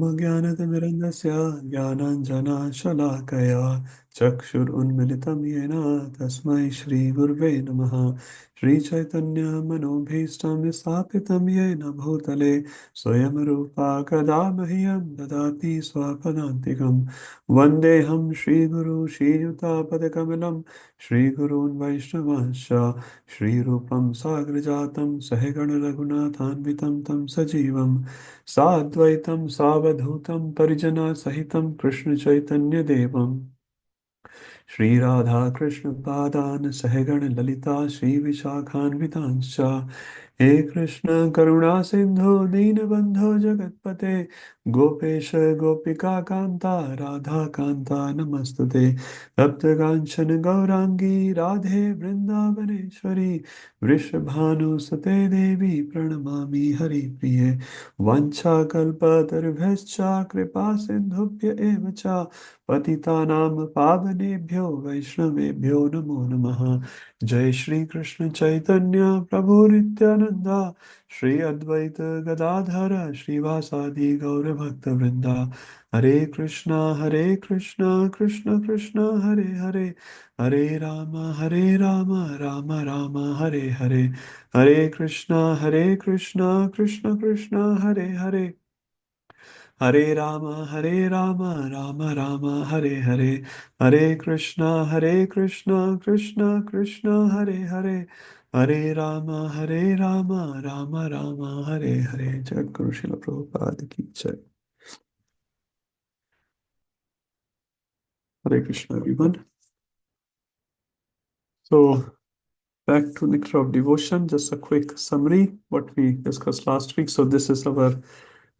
ज्ञानतिमिरन्दस्य ज्ञानाञ्जनशलाकया चक्षुरुन्मिलितं येन तस्मै श्रीगुर्वे नमः। श्रीचैतन्यमनोभीष्टं स्थापितं येन भूतले स्वयं रूपा कदा मह्यं ददाति स्वपदान्तिकं। वन्देऽहं श्रीगुरु श्रीयुतापदकमलं श्रीगुरून् वैष्णवांश्च श्रीरूपं साग्रजातं सहगणरघुनाथान्वितं तं सजीवम् साद्वैतं सावधूतं परिजनसहितं कृष्णचैतन्यदेवम् श्रीराधाकृष्णपादान् सहगण ललिता श्रीविशाखान्वितांश्च हे कृष्ण करुणा सिन्धो दीनबन्धो जगत्पते गोपेश गोपिका कान्ता राधा कान्ता नमस्तुते तप्तकाञ्चन गौराङ्गी राधे वृन्दावनेश्वरी वृषभानुसुते देवी प्रणमामि हरिप्रिये वञ्चाकल्पतरुभ्यश्च कृपा सिन्धुभ्य एव च पतितानां पावनेभ्यो वैष्णवेभ्यो नमो नमः। जय श्री कृष्ण चैतन्य प्रभु नित्यानंद श्री अद्वैत गदाधर श्रीवासादि गौर भक्त वृंदा हरे कृष्णा कृष्ण कृष्ण हरे हरे हरे राम राम राम हरे हरे हरे कृष्णा कृष्ण कृष्ण हरे हरे राम राम राम हरे हरे कृष्णा कृष्ण कृष्ण हरे हरे राम राम राम हरे जगद्गुरु श्रील प्रभुपाद की जय। Hare Krishna, everyone. So, back to Nectar of Devotion. Just a quick summary what we discussed last week. So, this is our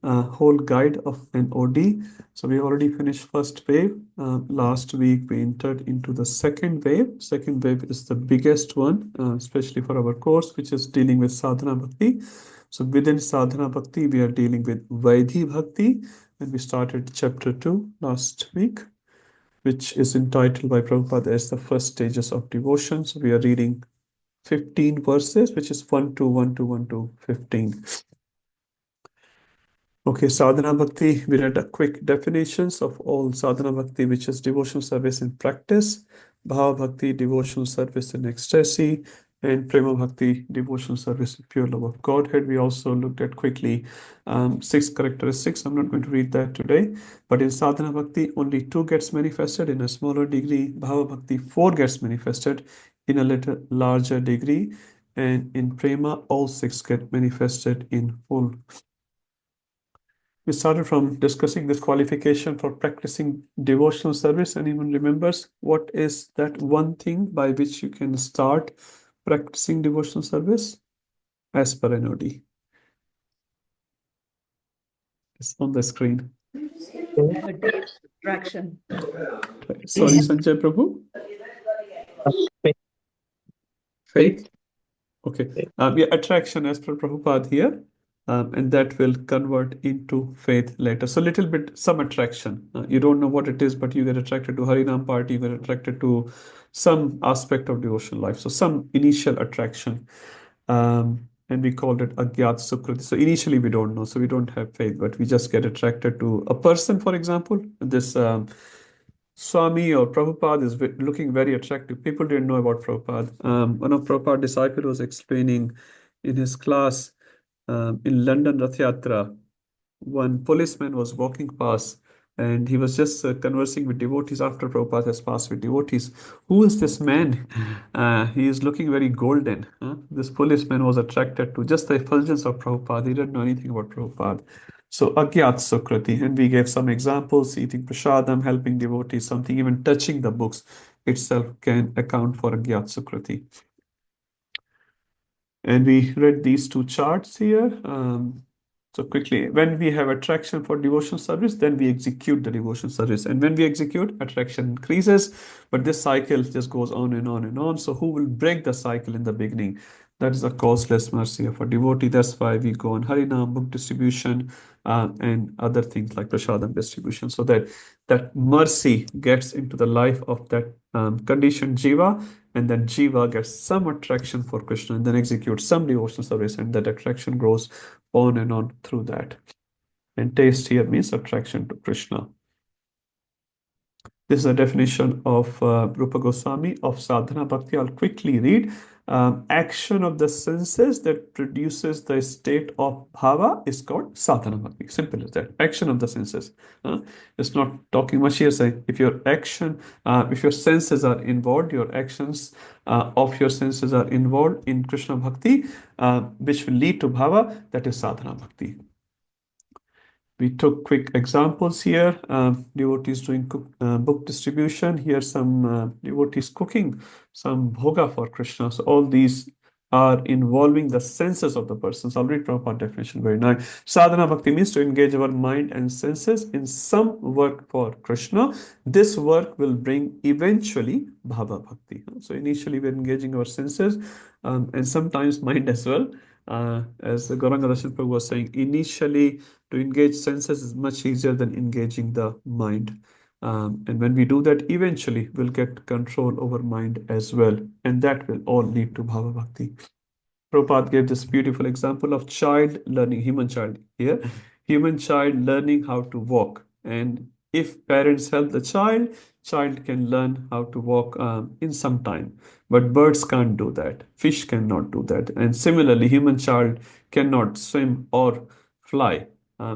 whole guide of an OD. So we already finished first wave. Last week we entered into the second wave. Second wave is the biggest one, especially for our course, which is dealing with sadhana bhakti. So within sadhana bhakti, we are dealing with Vaidhi bhakti, and we started chapter 2 last week, which is entitled by Prabhupada as the first stages of devotion. So we are reading 15 verses, which is 1 to 1 to 1 to 15. Okay, sadhana bhakti, we read a quick definitions of all sadhana bhakti, which is devotional service in practice, bhava bhakti, devotional service in ecstasy, and prema bhakti, devotional service in pure love of Godhead. We also looked at quickly 6 characteristics. I'm not going to read that today, but in sadhana bhakti, only 2 gets manifested in a smaller degree. Bhava bhakti, 4 gets manifested in a little larger degree, and in prema, all 6 get manifested in full. We started from discussing this qualification for practicing devotional service. Anyone remembers what is that one thing by which you can start practicing devotional service as per NOD? It's on the screen. Attraction. Sorry, Sanjay Prabhu. Faith. Okay. Yeah, attraction as per Prabhupada here. And that will convert into faith later. So little bit, some attraction. You don't know what it is, but you get attracted to Harinam party, you get attracted to some aspect of devotional life. So some initial attraction. And we called it Agyat Sukriti. So initially we don't know, so we don't have faith, but we just get attracted to a person, for example. This Swami or Prabhupada is looking very attractive. People didn't know about Prabhupada. One of Prabhupada's disciples was explaining in his class in London Rath Yatra, one policeman was walking past and he was just conversing with devotees after Prabhupada has passed with devotees. Who is this man? He is looking very golden. This policeman was attracted to just the effulgence of Prabhupada. He didn't know anything about Prabhupada. So, Agyat Sukriti, and we gave some examples eating prasadam, helping devotees, something, even touching the books itself can account for Agyat Sukriti. And we read these 2 charts here. So quickly, when we have attraction for devotional service, then we execute the devotional service. And when we execute, attraction increases, but this cycle just goes on and on and on. So who will break the cycle in the beginning? That is a causeless mercy of a devotee. That's why we go on Harinam, book distribution, and other things like prasadam distribution, so that that mercy gets into the life of that conditioned jiva, and then jiva gets some attraction for Krishna and then executes some devotional service, and that attraction grows on and on through that. And taste here means attraction to Krishna. This is a definition of Rupa Goswami of sadhana bhakti. I'll quickly read. Action of the senses that produces the state of bhava is called sadhana bhakti. Simple as that. Action of the senses. It's not talking much here. Saying if your action, if your senses are involved, your actions of your senses are involved in Krishna bhakti, which will lead to bhava, that is sadhana bhakti. We took quick examples here. Devotees doing book distribution. Here some devotees cooking some bhoga for Krishna. So all these are involving the senses of the persons. I'll read Prabhupada definition very nice. Sadhana bhakti means to engage our mind and senses in some work for Krishna. This work will bring eventually bhava bhakti. So initially we're engaging our senses and sometimes mind as well. As the Gauranga Darshan Prabhu was saying, initially to engage senses is much easier than engaging the mind. And when we do that, eventually we'll get control over mind as well. And that will all lead to Bhava Bhakti. Prabhupada gave this beautiful example of child learning, human child here, human child learning how to walk. And if parents help the child can learn how to walk in some time. But birds can't do that. Fish cannot do that. And similarly, human child cannot swim or fly,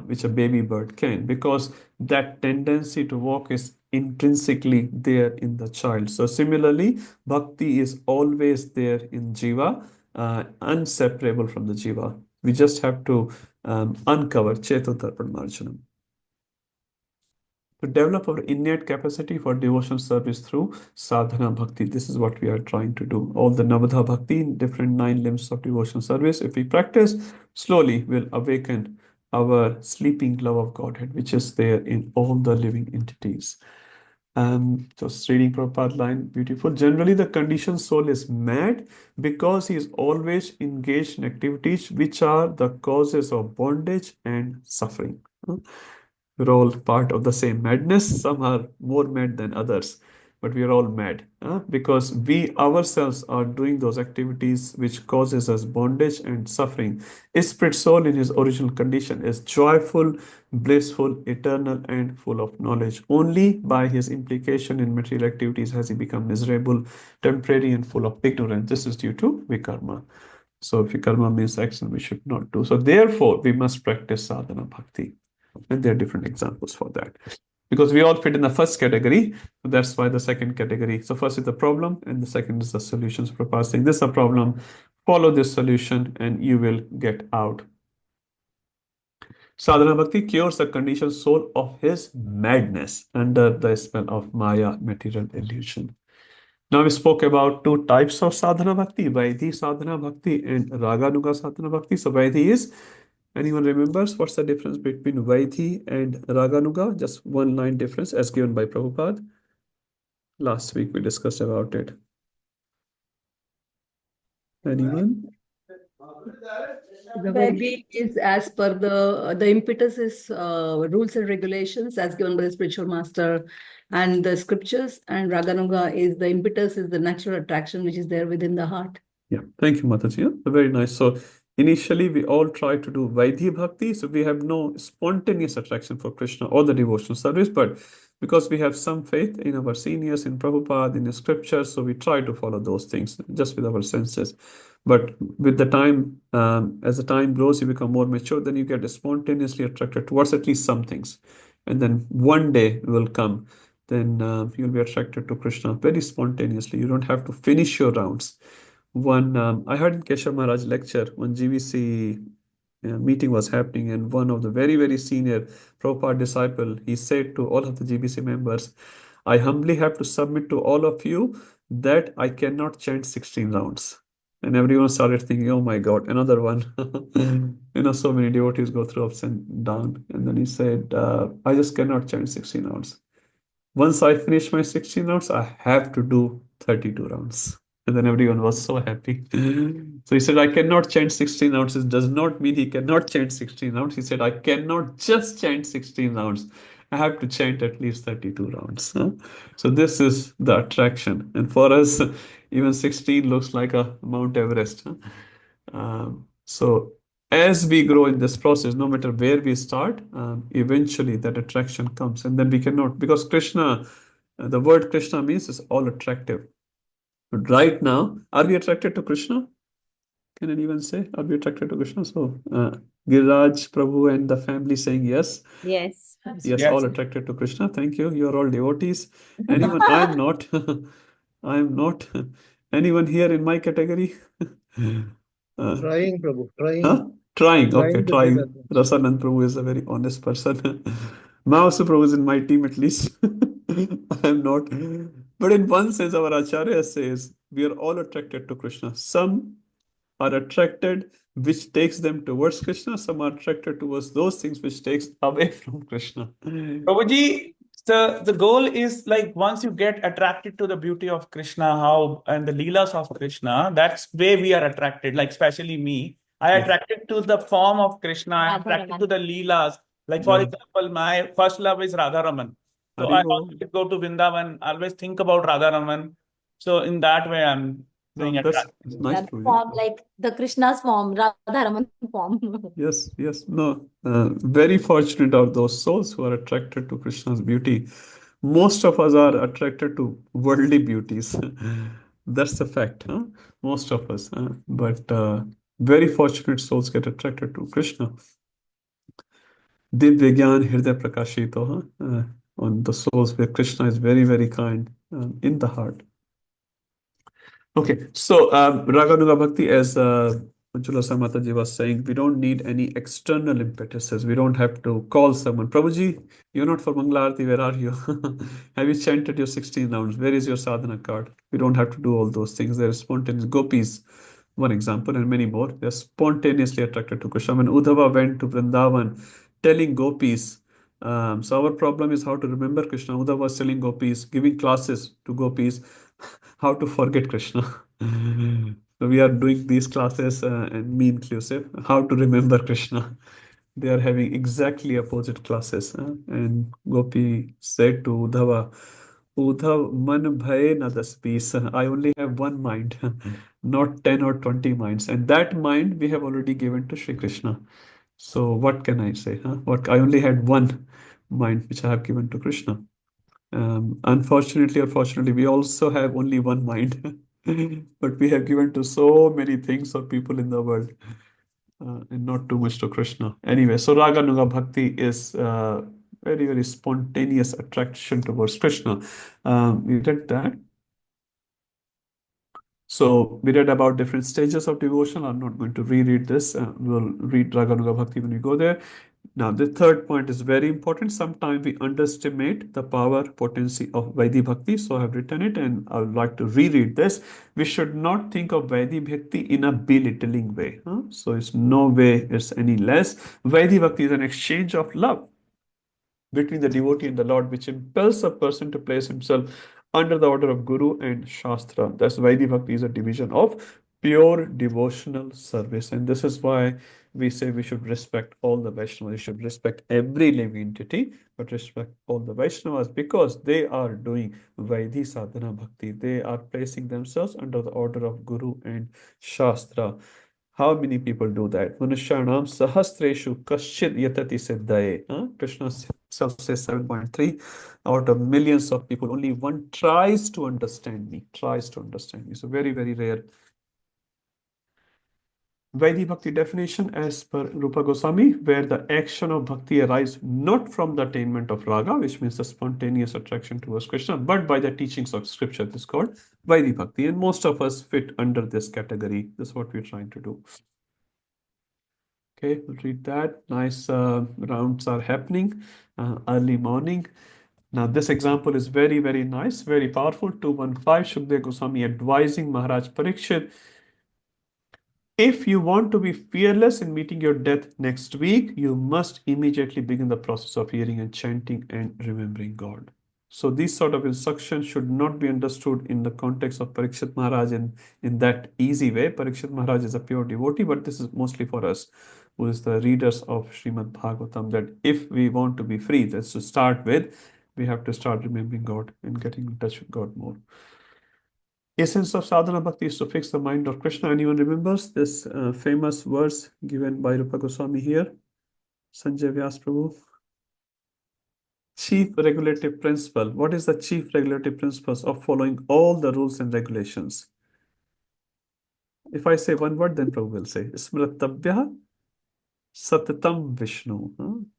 which a baby bird can, because that tendency to walk is intrinsically there in the child. So similarly, bhakti is always there in jiva, inseparable from the jiva. We just have to uncover Chetotarpan Marjanam. To develop our innate capacity for devotional service through sadhana bhakti. This is what we are trying to do. All the Navadha bhakti, different 9 limbs of devotional service, if we practice, slowly we'll awaken our sleeping love of Godhead, which is there in all the living entities. Just reading Prabhupada line, beautiful. Generally, the conditioned soul is mad because he is always engaged in activities which are the causes of bondage and suffering. We're all part of the same madness. Some are more mad than others, but we are all mad because we ourselves are doing those activities which causes us bondage and suffering. A spirit soul in his original condition is joyful, blissful, eternal, and full of knowledge. Only by his implication in material activities has he become miserable, temporary, and full of ignorance. This is due to vikarma. So vikarma means action we should not do. So therefore, we must practice sadhana bhakti. And there are different examples for that. Because we all fit in the first category, so that's why the second category. So first is the problem, and the second is the solutions. Prabhupada saying this is a problem, follow this solution, and you will get out. Sadhana Bhakti cures the conditioned soul of his madness under the spell of Maya, material illusion. Now we spoke about 2 types of sadhana bhakti, Vaidhi sadhana bhakti and Raganuga sadhana bhakti. So Vaidhi is, anyone remembers what's the difference between Vaidhi and Raganuga? Just 1 line difference as given by Prabhupada. Last week we discussed about it. Anyone? The Vedic is as per the impetus is rules and regulations as given by the spiritual master and the scriptures, and Raganuga is the impetus is the natural attraction which is there within the heart. Yeah, thank you, Mataji. Very nice. So initially we all try to do Vaidhi Bhakti, so we have no spontaneous attraction for Krishna or the devotional service, but because we have some faith in our seniors, in Prabhupada, in the scriptures, so we try to follow those things just with our senses. But with the time, as the time grows, you become more mature, then you get spontaneously attracted towards at least some things. And then one day will come, then you'll be attracted to Krishna very spontaneously. You don't have to finish your rounds. I heard in Keshav Maharaj lecture, one GVC meeting was happening, and one of the very, very senior Prabhupada disciple, he said to all of the GBC members, I humbly have to submit to all of you that I cannot chant 16 rounds. And everyone started thinking, oh my God, another one. So many devotees go through ups and down. And then he said, I just cannot chant 16 rounds. Once I finish my 16 rounds, I have to do 32 rounds. And then everyone was so happy. So he said, I cannot chant 16 rounds. It does not mean he cannot chant 16 rounds. He said, I cannot just chant 16 rounds. I have to chant at least 32 rounds. So this is the attraction. And for us, even 16 looks like a Mount Everest. So as we grow in this process, no matter where we start, eventually that attraction comes, and then we cannot, because Krishna, the word Krishna means is all attractive. But right now, are we attracted to Krishna? Can anyone say, are we attracted to Krishna? So, Giraj, Prabhu, and the family saying yes. Yes. Yes, Yes. all attracted to Krishna. Thank you. You are all devotees. Anyone? I'm not. I'm not. Anyone here in my category? Trying, Prabhu, Huh? trying, Trying. Okay, trying to get trying. as much. Rasanand Prabhu is a very honest person. Mahasu Prabhu is in my team at least. I am not. But in one sense, our Acharya says we are all attracted to Krishna. Some are attracted, which takes them towards Krishna. Some are attracted towards those things which takes away from Krishna. Prabhuji, the goal is like once you get attracted to the beauty of Krishna, how and the leelas of Krishna, that's where we are attracted. Like especially me, I Yes. attracted to the form of Krishna. I attracted to the leelas. Like for Yeah. example, my first love is Radharaman. So I Haribo. always go to Vrindavan. Always think about Radharaman. So in that way, I'm No, saying that's attracted. nice, Yeah, the Prabhuji. form, like the Krishna's form, Radharaman form. Yes, yes. No, very fortunate are those souls who are attracted to Krishna's beauty. Most of us are attracted to worldly beauties. That's the fact, huh? Most of us. But very fortunate souls get attracted to Krishna. Divya Gyan Hriday Prakashito, huh? On the souls where Krishna is very, very kind in the heart. Okay, so Raganuga Bhakti, as Manjula Samataji was saying, we don't need any external impetuses. We don't have to call someone. Prabhuji, you're not for Mangala Arati, where are you? Have you chanted your 16 rounds? Where is your sadhana card? We don't have to do all those things. They're spontaneous. Gopis, one example, and many more. They're spontaneously attracted to Krishna. When Uddhava went to Vrindavan telling gopis, so our problem is how to remember Krishna. Uddhava was telling gopis, giving classes to gopis how to forget Krishna. So we are doing these classes and me inclusive, how to remember Krishna. They are having exactly opposite classes. And Gopi said to Uddhava, Uddhav, man bhaye na das peace. I only have one mind, not 10 or 20 minds. And that mind we have already given to Sri Krishna. So what can I say? What I only had one mind which I have given to Krishna. Unfortunately or fortunately, we also have only one mind, but we have given to so many things or people in the world, and not too much to Krishna. Anyway, so Raga Nuga Bhakti is very, very spontaneous attraction towards Krishna. We did that. So we read about different stages of devotion. I'm not going to reread this. We'll read Raganuga Bhakti when we go there. Now, the third point is very important. Sometimes we underestimate the power, potency of Vaidhi Bhakti. So I have written it and I would like to reread this. We should not think of Vaidhi Bhakti in a belittling way. So it's no way it's any less. Vaidhi Bhakti is an exchange of love between the devotee and the Lord, which impels a person to place himself under the order of Guru and Shastra. That's why the Bhakti is a division of pure devotional service. And this is why we say we should respect all the Vaishnavas. We should respect every living entity, but respect all the Vaishnavas because they are doing Vaidhi Sadhana Bhakti. They are placing themselves under the order of Guru and Shastra. How many people do that? Manushanam sahasreshu kaschid yatati siddhaye. Krishna himself says 7.3 out of millions of people, only one tries to understand me, tries to understand me. So very, very rare. Vaidhi Bhakti definition as per Rupa Goswami, where the action of bhakti arises not from the attainment of raga, which means the spontaneous attraction towards Krishna, but by the teachings of scripture. This is called Vaidhi Bhakti. And most of us fit under this category. This is what we're trying to do. Okay, we'll read that. Nice rounds are happening early morning. Now, this example is very, very nice, very powerful. 215, Shukdev Goswami advising Maharaj Parikshit, if you want to be fearless in meeting your death next week, you must immediately begin the process of hearing and chanting and remembering God. So these sort of instructions should not be understood in the context of Parikshit Maharaj in that easy way. Parikshit Maharaj is a pure devotee, but this is mostly for us, who is the readers of Srimad Bhagavatam, that if we want to be free, that's to start with, we have to start remembering God and getting in touch with God more. Essence of sadhana bhakti is to fix the mind of Krishna. Anyone remembers this famous verse given by Rupa Goswami here? Sanjay Vyas Prabhu. Chief regulative principle. What is the chief regulative principles of following all the rules and regulations? If I say one word, then Prabhu will say Smritavya Satatam Vishnu.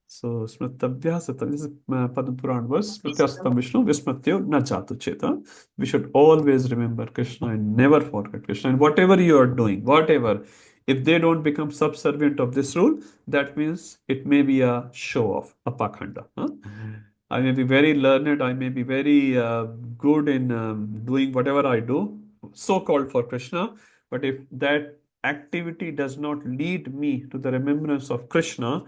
So Smritavya Satatam. This is Padma Puran verse. Smritya Satatam Vishnu Vismatyo na jatu cheta. We should always remember Krishna and never forget Krishna. And whatever you are doing, whatever, if they don't become subservient of this rule, that means it may be a show off, a pakhanda. I may be very learned, I may be very good in doing whatever I do, so called for Krishna. But if that activity does not lead me to the remembrance of Krishna,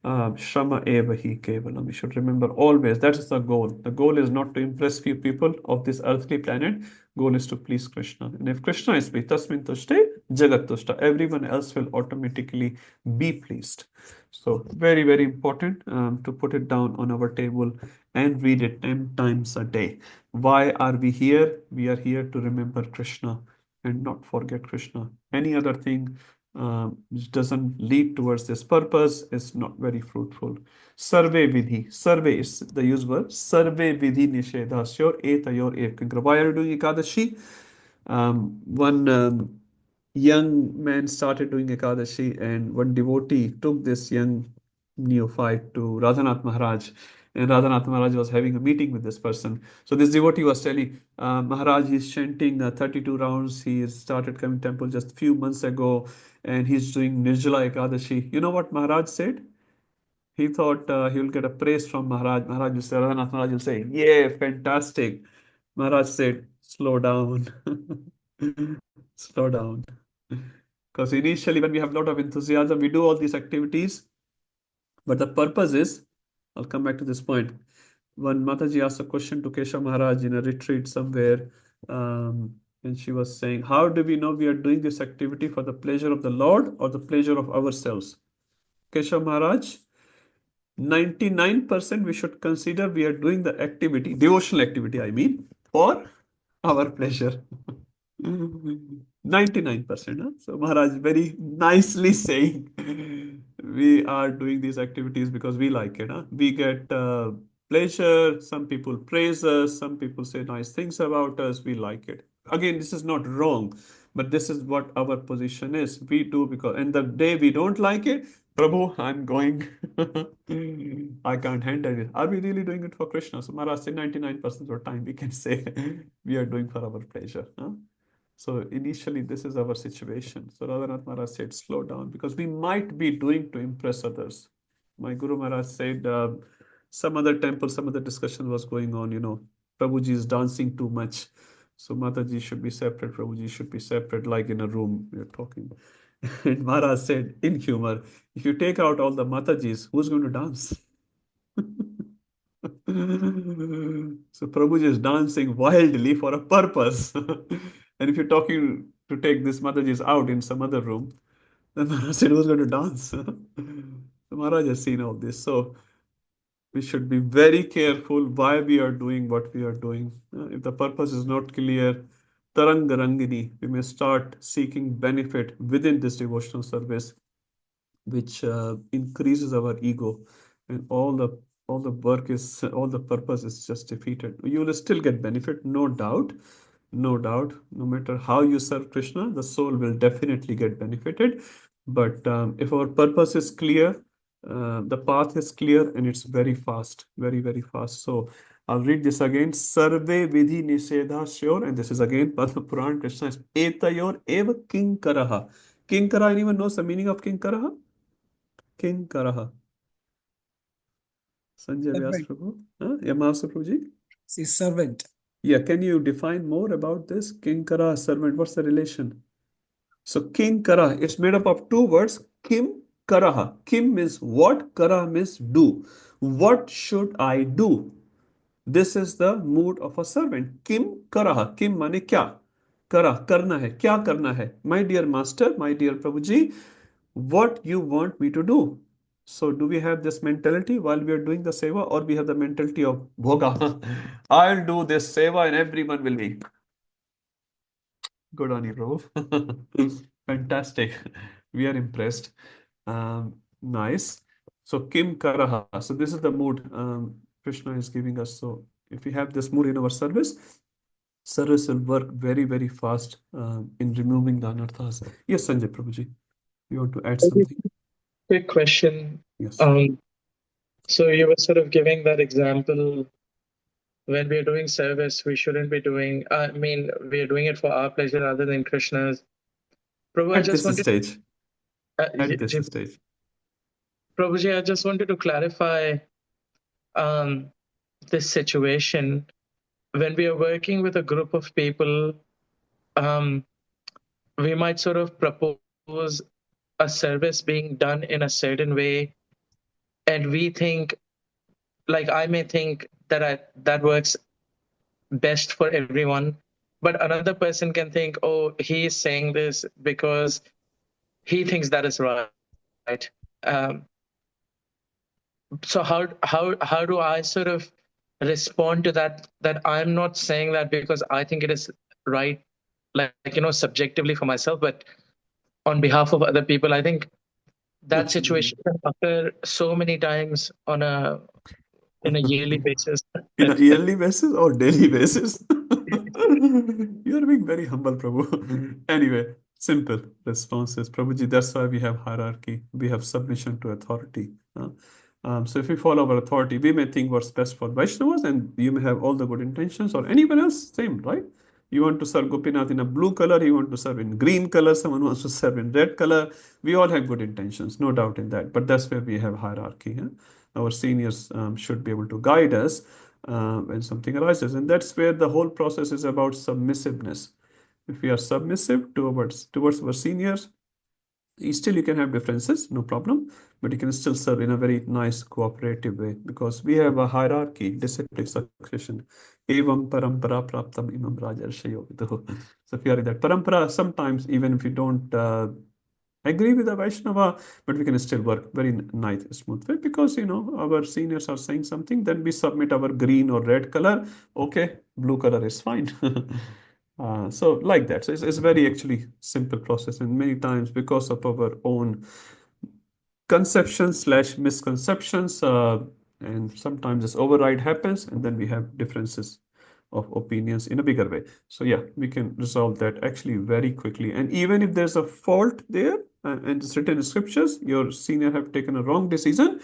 Shrama eva hi kevalam. We should remember always that is the goal. The goal is not to impress few people of this earthly planet. Goal is to please Krishna. And if Krishna is pleased, tasmin tushte jagat tushta. Everyone else will automatically be pleased. So very, very important to put it down on our table and read it 10 times a day. Why are we here? We are here to remember Krishna and not forget Krishna. Any other thing which doesn't lead towards this purpose is not very fruitful. Sarve vidhi. Sarve is the use word. Sarve vidhi nishedhasyor etayor ev. Why are you doing Ekadashi? One young man started doing Ekadashi, and one devotee took this young neophyte to Radhanath Maharaj. And Radhanath Maharaj was having a meeting with this person. So this devotee was telling, Maharaj, he's chanting 32 rounds. He started coming temple just a few months ago, and he's doing Nirjala Ekadashi. You know what Maharaj said? He thought he will get a praise from Maharaj. Maharaj will say, Radhanath Maharaj will say, yeah, fantastic. Maharaj said, slow down. Slow down. Because initially, when we have a lot of enthusiasm, we do all these activities. But the purpose is, I'll come back to this point. When Mataji asked a question to Keshav Maharaj in a retreat somewhere, and she was saying, how do we know we are doing this activity for the pleasure of the Lord or the pleasure of ourselves? Keshav Maharaj, 99% we should consider we are doing the activity, devotional activity, I mean, for our pleasure. 99%. Huh? So Maharaj very nicely saying we are doing these activities because we like it. Huh? We get pleasure. Some people praise us. Some people say nice things about us. We like it. Again, this is not wrong, but this is what our position is. We do because, and the day we don't like it, Prabhu, I'm going. I can't handle it. Are we really doing it for Krishna? So Maharaj said 99% of the time we can say we are doing for our pleasure. Huh? So initially, this is our situation. So Radhanath Maharaj said, slow down, because we might be doing to impress others. My Guru Maharaj said, some other temple, some other discussion was going on, Prabhuji is dancing too much. So Mataji should be separate, Prabhuji should be separate, like in a room we are talking. And Maharaj said, in humor, if you take out all the Matajis, who's going to dance? So Prabhuji is dancing wildly for a purpose. And if you're talking to take this Matajis out in some other room, then Maharaj said, who's going to dance? So Maharaj has seen all this. So we should be very careful why we are doing what we are doing. If the purpose is not clear, Tarangarangini, we may start seeking benefit within this devotional service, which increases our ego, and all the work is all the purpose is just defeated. You will still get benefit, no doubt, no doubt. No matter how you serve Krishna, the soul will definitely get benefited. But if our purpose is clear, the path is clear, and it's very fast, very, very fast. So I'll read this again. Sarve vidhi nisedha sure, and this is again Padma Puran. Krishna is etayor eva kinkaraha. Kinkara, anyone knows the meaning of kinkaraha? Kinkaraha. Sanjay Vyas Servant. Prabhu. Yeah, Master Prabhuji. See, servant. Yeah, can you define more about this? Kinkara, servant, what's the relation? So Kinkara, it's made up of two words, Kim Karaha. Kim means what, Kara means do. What should I do? This is the mood of a servant. Kim Karaha. Kim mane kya? Kara, karna hai. Kya karna hai? My dear master, my dear Prabhuji, what you want me to do? So do we have this mentality while we are doing the seva, or we have the mentality of bhoga? I'll do this seva and everyone will be. Good on you, Prabhu. Fantastic. We are impressed. Nice. So Kim Karaha. So this is the mood Krishna is giving us. So if we have this mood in our service will work very, very fast in removing the anarthas. Yes, Sanjay Prabhuji, you want to add something? Quick question. Yes. So you were sort of giving that example when we're doing service, we shouldn't be doing, I mean, we're doing it for our pleasure rather than Krishna's. Prabhu, I At just this wanted, stage. uh, At this stage. Prabhuji, I just wanted to clarify this situation. When we are working with a group of people, we might sort of propose a service being done in a certain way, and we think, like I may think that works best for everyone, but another person can think, oh, he's saying this because he thinks that is right. Um, so how do I sort of respond to that I'm not saying that because I think it is right, like subjectively for myself, but on behalf of other people. I think that situation can occur so many times in a yearly basis. In a yearly basis or daily basis? You are being very humble, Prabhu. Anyway, simple responses. Prabhuji, that's why we have hierarchy. We have submission to authority. So if we follow our authority, we may think what's best for Vaishnavas, and you may have all the good intentions, or anyone else, same, right? You want to serve Gopinath in a blue color, you want to serve in green color, someone wants to serve in red color. We all have good intentions, no doubt in that. But that's where we have hierarchy. Our seniors should be able to guide us when something arises. And that's where the whole process is about submissiveness. If we are submissive towards our seniors, still you can have differences, no problem, but you can still serve in a very nice cooperative way, because we have a hierarchy, disciplic succession. Evam parampara praptam imam rajarshayo viduh. So if you are in that parampara, sometimes even if you don't agree with the Vaishnava, but we can still work very nice, smooth way, because our seniors are saying something, then we submit our green or red color. Okay, blue color is fine. So like that. So it's very actually simple process, and many times because of our own conceptions / misconceptions, and sometimes this override happens, and then we have differences of opinions in a bigger way. So yeah, we can resolve that actually very quickly. And even if there's a fault there, and it's written in scriptures, your senior have taken a wrong decision,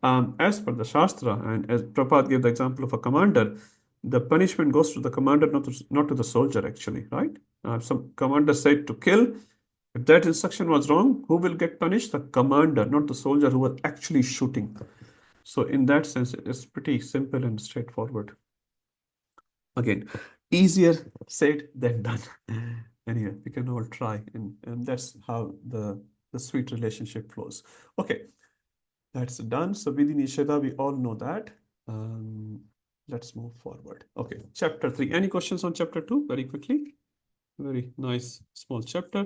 as per the Shastra, and as Prabhupada gave the example of a commander, the punishment goes to the commander, not to the soldier, actually, right? Some commander said to kill. If that instruction was wrong, who will get punished? The commander, not the soldier who was actually shooting. So in that sense, it's pretty simple and straightforward. Again, easier said than done. Anyway, we can all try, and that's how the sweet relationship flows. Okay, that's done. So Vidhi Nisheda, we all know that. Let's move forward. Okay, chapter 3. Any questions on chapter 2? Very quickly. Very nice small chapter.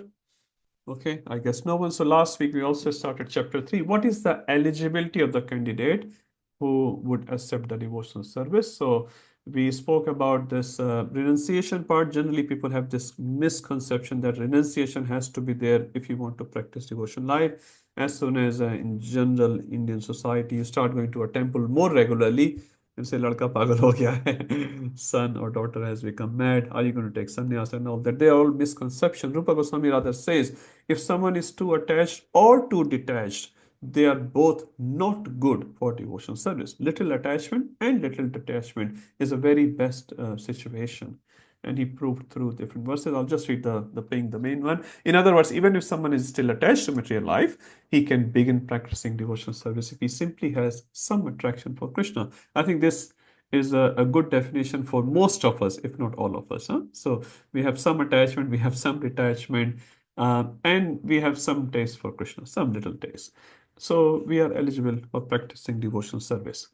Okay, I guess no one. So last week we also started chapter 3. What is the eligibility of the candidate who would accept the devotional service? So we spoke about this renunciation part. Generally, people have this misconception that renunciation has to be there if you want to practice devotion life. As soon as in general Indian society, you start going to a temple more regularly, and say, Ladka pagal ho gaya hai. Son or daughter has become mad. Are you going to take sannyas and all that? They are all misconceptions. Rupa Goswami rather says, if someone is too attached or too detached, they are both not good for devotional service. Little attachment and little detachment is a very best situation. And he proved through different verses. I'll just read the main one. In other words, even if someone is still attached to material life, he can begin practicing devotional service if he simply has some attraction for Krishna. I think this is a good definition for most of us, if not all of us. So we have some attachment, we have some detachment, and we have some taste for Krishna, some little taste. So we are eligible for practicing devotional service.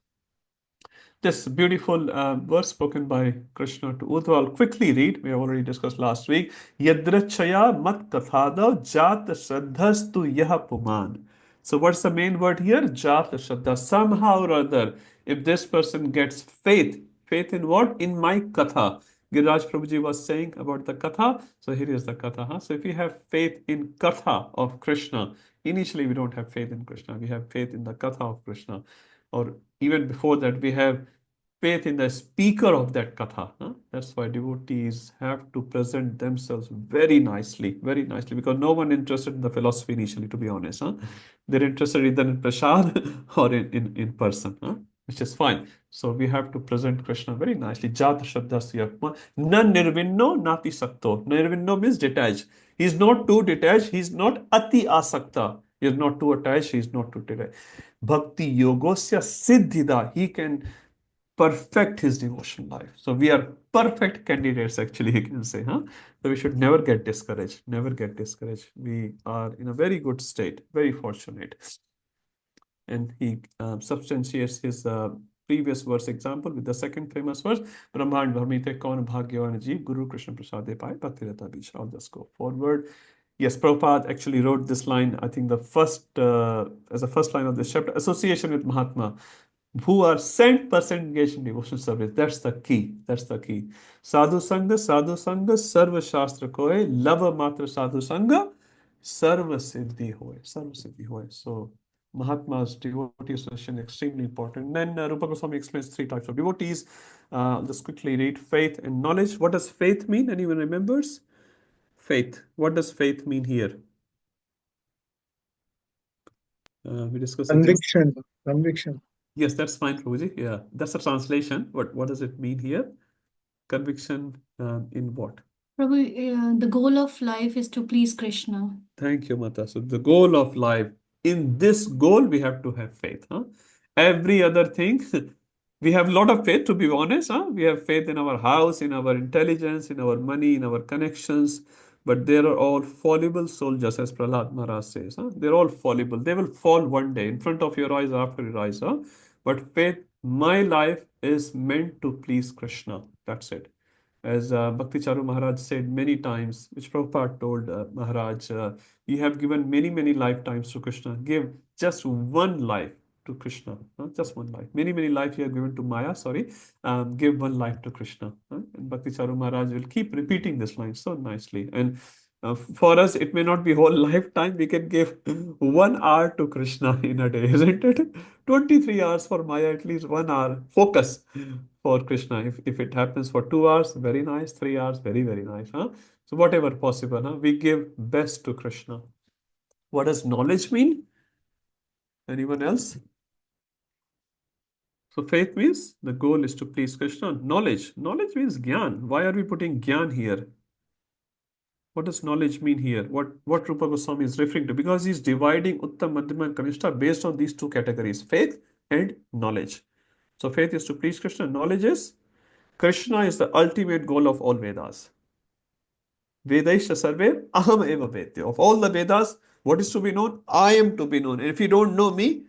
This beautiful verse spoken by Krishna to Uddhava. I'll quickly read. We have already discussed last week. Yadrachaya mat kathada jat shraddhastu yaha puman. So what's the main word here? Jat shraddha. Somehow or other, if this person gets faith in what? In my katha, Giriraj Prabhuji was saying about the katha. So here is the katha. Huh? So if we have faith in katha of Krishna, initially we don't have faith in Krishna. We have faith in the katha of Krishna. Or even before that, we have faith in the speaker of that katha. Huh? That's why devotees have to present themselves very nicely, because no one interested in the philosophy initially, to be honest. Huh? They're interested either in prasad or in person, huh? Which is fine. So we have to present Krishna very nicely. Jata Shabdasya Na nirvinno nati sakto. Nirvinno means detached. He's not too detached. He's not ati asakta. He is not too attached. He is not too detached. Bhakti yogosya siddhida. He can perfect his devotion life. So we are perfect candidates, actually, you can say, huh? So we should never get discouraged. Never get discouraged. We are in a very good state, very fortunate. And he substantiates his previous verse example with the second famous verse, Brahman Bharmite Kaun Bhagyavan Jeev Guru Krishna Prasade Pai Bhakti Rata Bish. I'll just go forward. Yes, Prabhupada actually wrote this line, I think the first, as the first line of this chapter, association with Mahatma, who are 100% engaged in devotional service. That's the key. That's the key. Sadhu Sangha, Sarva Shastra Koe, Lava Matra Sadhu Sangha, Sarva Siddhi Hoy. Sarva Siddhi Hoy. So Mahatma's devotee association is extremely important. Then Rupa Goswami explains three types of devotees. I'll just quickly read faith and knowledge. What does faith mean? Anyone remembers? Faith. What does faith mean here? We discussed it. Conviction. Yes, that's fine, Prabhuji. Yeah, that's a translation. What does it mean here? Conviction in what? Prabhu, the goal of life is to please Krishna. Thank you, Mata. So the goal of life, in this goal, we have to have faith. Huh? Every other thing, we have a lot of faith, to be honest. Huh? We have faith in our house, in our intelligence, in our money, in our connections. But they are all fallible soldiers, as Prahlad Maharaj says. Huh? They're all fallible. They will fall one day in front of your eyes, after your eyes. Huh? But faith, my life is meant to please Krishna. That's it. As Bhakti Charu Maharaj said many times, which Prabhupada told Maharaj, you have given many, many lifetimes to Krishna. Give just one life to Krishna. Just one life. Many, many life you have given to Maya, sorry. Give one life to Krishna. And Bhakti Charu Maharaj will keep repeating this line so nicely. And for us, it may not be whole lifetime. We can give 1 hour to Krishna in a day, isn't it? 23 hours for Maya, at least 1 hour. Focus for Krishna. If it happens for 2 hours, very nice. 3 hours, very, very nice. Huh? So whatever possible, huh? We give best to Krishna. What does knowledge mean? Anyone else? So faith means the goal is to please Krishna. Knowledge means gyan. Why are we putting gyan here? What does knowledge mean here? What Rupa Goswami is referring to? Because he's dividing Uttam, Madhyama, and Kanishta based on these two categories, faith and knowledge. So faith is to please Krishna. Knowledge is Krishna is the ultimate goal of all Vedas. Vedaisha sarve aham eva vedya. Of all the Vedas, what is to be known? I am to be known. And if you don't know me,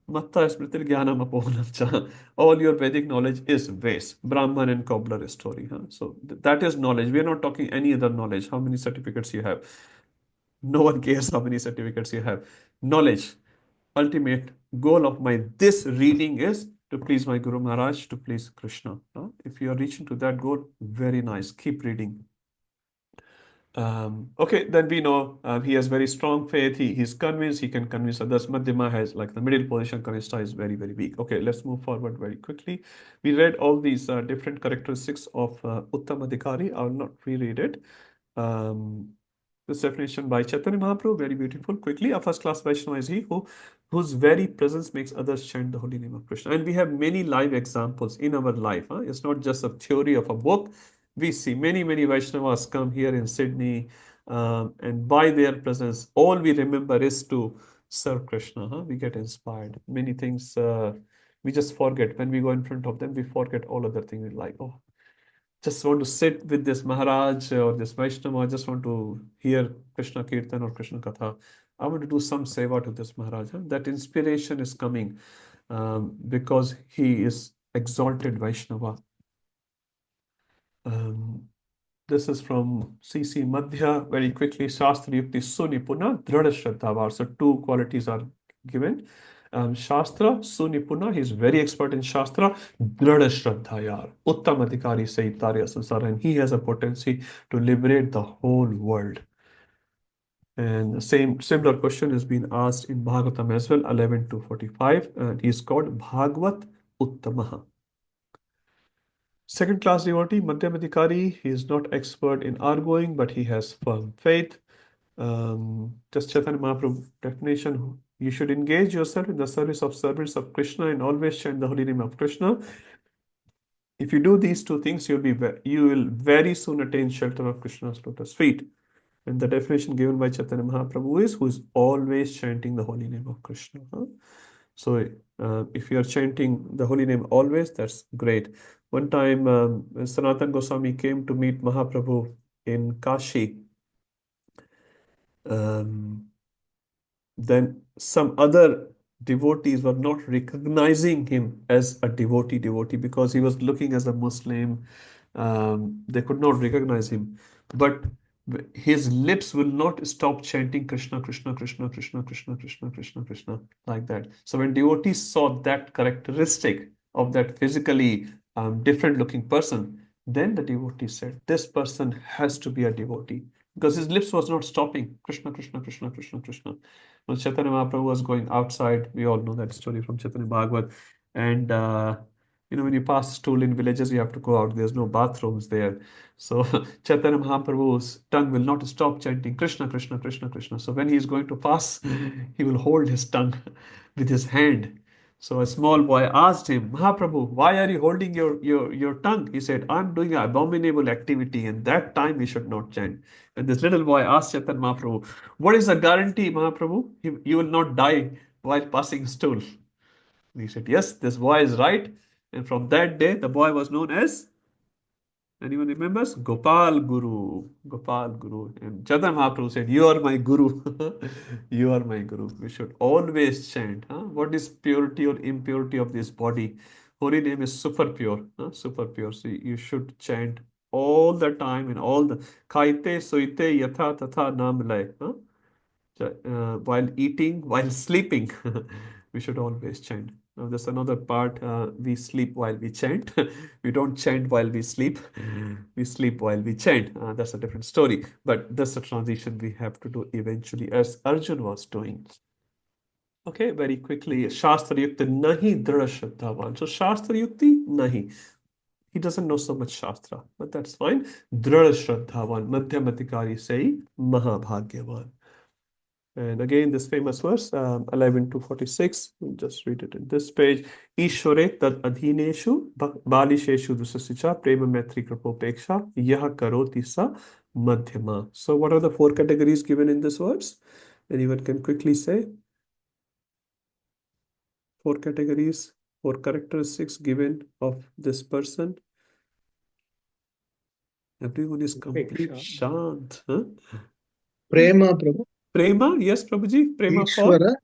matta smritir jnanam apohanam cha. All your Vedic knowledge is waste. Brahman and cobbler story. Huh? So that is knowledge. We are not talking any other knowledge. How many certificates you have? No one cares how many certificates you have. Knowledge. Ultimate goal of my this reading is to please my Guru Maharaj, to please Krishna. If you are reaching to that goal, very nice. Keep reading. Okay, then we know he has very strong faith. He's convinced, he can convince others. Madhyama has like the middle position. Kanishta is very, very weak. Okay, let's move forward very quickly. We read all these different characteristics of Uttam Adhikari. I will not reread it. This definition by Chaitanya Mahaprabhu, very beautiful. Quickly, a first-class Vaishnava is he whose very presence makes others chant the holy name of Krishna. And we have many live examples in our life. It's not just a theory of a book. We see many, many Vaishnavas come here in Sydney, and by their presence, all we remember is to serve Krishna. We get inspired. Many things we just forget. When we go in front of them, we forget all other things. We're like, oh, just want to sit with this Maharaj or this Vaishnava. I just want to hear Krishna Kirtan or Krishna Katha. I want to do some seva to this Maharaj. That inspiration is coming because he is exalted Vaishnava. This is from C.C. Madhya. Very quickly, Shastri Yukti Sunipuna Dhrada Shraddhavar. So two qualities are given. Shastra, Sunipuna, he's very expert in Shastra. Drada Shraddha, Uttam Adhikari Sahitarya Sansara, and he has a potency to liberate the whole world. And the similar question has been asked in Bhagavatam as well, 11 to 45, and he's called Bhagavat Uttamaha. Second class devotee, Madhyam Adhikari, he is not expert in arguing, but he has firm faith. Just Chaitanya Mahaprabhu definition, you should engage yourself in the service of servants of Krishna and always chant the holy name of Krishna. If you do these two things, you will very soon attain shelter of Krishna's lotus feet. And the definition given by Chaitanya Mahaprabhu is who is always chanting the holy name of Krishna. So if you are chanting the holy name always, that's great. One time, Sanatan Goswami came to meet Mahaprabhu in Kashi. Then some other devotees were not recognizing him as a devotee because he was looking as a Muslim. They could not recognize him. But his lips will not stop chanting Krishna, Krishna, Krishna, Krishna, Krishna, Krishna, Krishna, Krishna, like that. So when devotees saw that characteristic of that physically different looking person, then the devotee said, this person has to be a devotee because his lips was not stopping Krishna, Krishna, Krishna, Krishna, Krishna. When Chaitanya Mahaprabhu was going outside, we all know that story from Chaitanya Bhagavat. And when you pass a stool in villages, you have to go out. There's no bathrooms there. So Chaitanya Mahaprabhu's tongue will not stop chanting Krishna, Krishna, Krishna, Krishna. So when he is going to pass, he will hold his tongue with his hand. So a small boy asked him, Mahaprabhu, why are you holding your tongue? He said, I'm doing an abominable activity, and that time we should not chant. And this little boy asked Chaitanya Mahaprabhu, what is the guarantee, Mahaprabhu? You will not die while passing stool. And he said, yes, this boy is right. And from that day, the boy was known as, anyone remembers? Gopal Guru. Gopal Guru. And Chaitanya Mahaprabhu said, you are my Guru. You are my Guru. We should always chant. What is purity or impurity of this body? Holy name is super pure. Super pure. So you should chant all the time and all the Kaite Soite Yatha Tatha Nam Lai. While eating, while sleeping, we should always chant. Now, there's another part. We sleep while we chant. We don't chant while we sleep. We sleep while we chant. That's a different story. But that's the transition we have to do eventually, as Arjun was doing. Okay, very quickly. Shastra Yukti Nahi Drada Shraddhavan. So Shastra Yukti Nahi. He doesn't know so much Shastra, but that's fine. Drada Shraddhavan. Madhyamatikari say Mahabhagyavan. And again, this famous verse, 11 to 46, we'll just read it in this page. Ishware tad adhineshu balisheshu dusasicha prema maitri kripopeksha yah karoti sa madhyama. So what are the four categories given in this verse? Anyone can quickly say? Four categories, four characteristics given of this person. Everyone is complete shant. Prema, Prabhu. Prema, yes, Prabhuji. Prema for? Ishvara.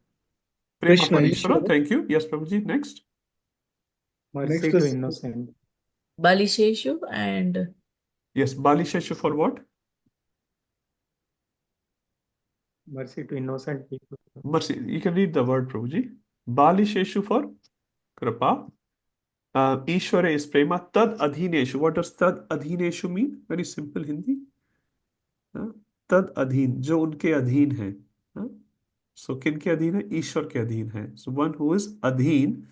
Prema Krishna, for Ishvara. Ishvara. Thank you. Yes, Prabhuji. Next. Next Mercy to is innocent. Balisheshu and Yes, Balisheshu for what? Mercy to innocent people. Mercy. You can read the word, Prabhuji. Balisheshu for Kripa. Ishwara is Prema. Tad Adhineshu. What does Tad Adhineshu mean? Very simple Hindi. Tad Adhin. जो उनके अधीन है. So किनके अधीन है? ईश्वर के अधीन है. So one who is adhin,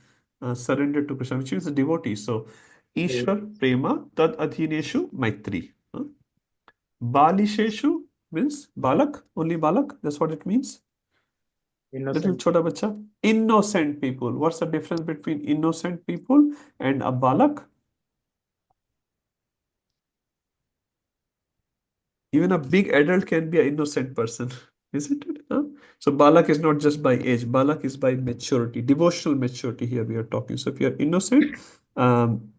surrendered to Krishna, which means a devotee. So Ishwar, Prema, Tad Adhineshu, Maitri. Balisheshu means Balak, only Balak. That's what it means. Little Innocent. chota bacha. Innocent people. What's the difference between innocent people and a Balak? Even a big adult can be an innocent person, isn't it? So Balak is not just by age. Balak is by maturity, devotional maturity. Here we are talking. So if you are innocent,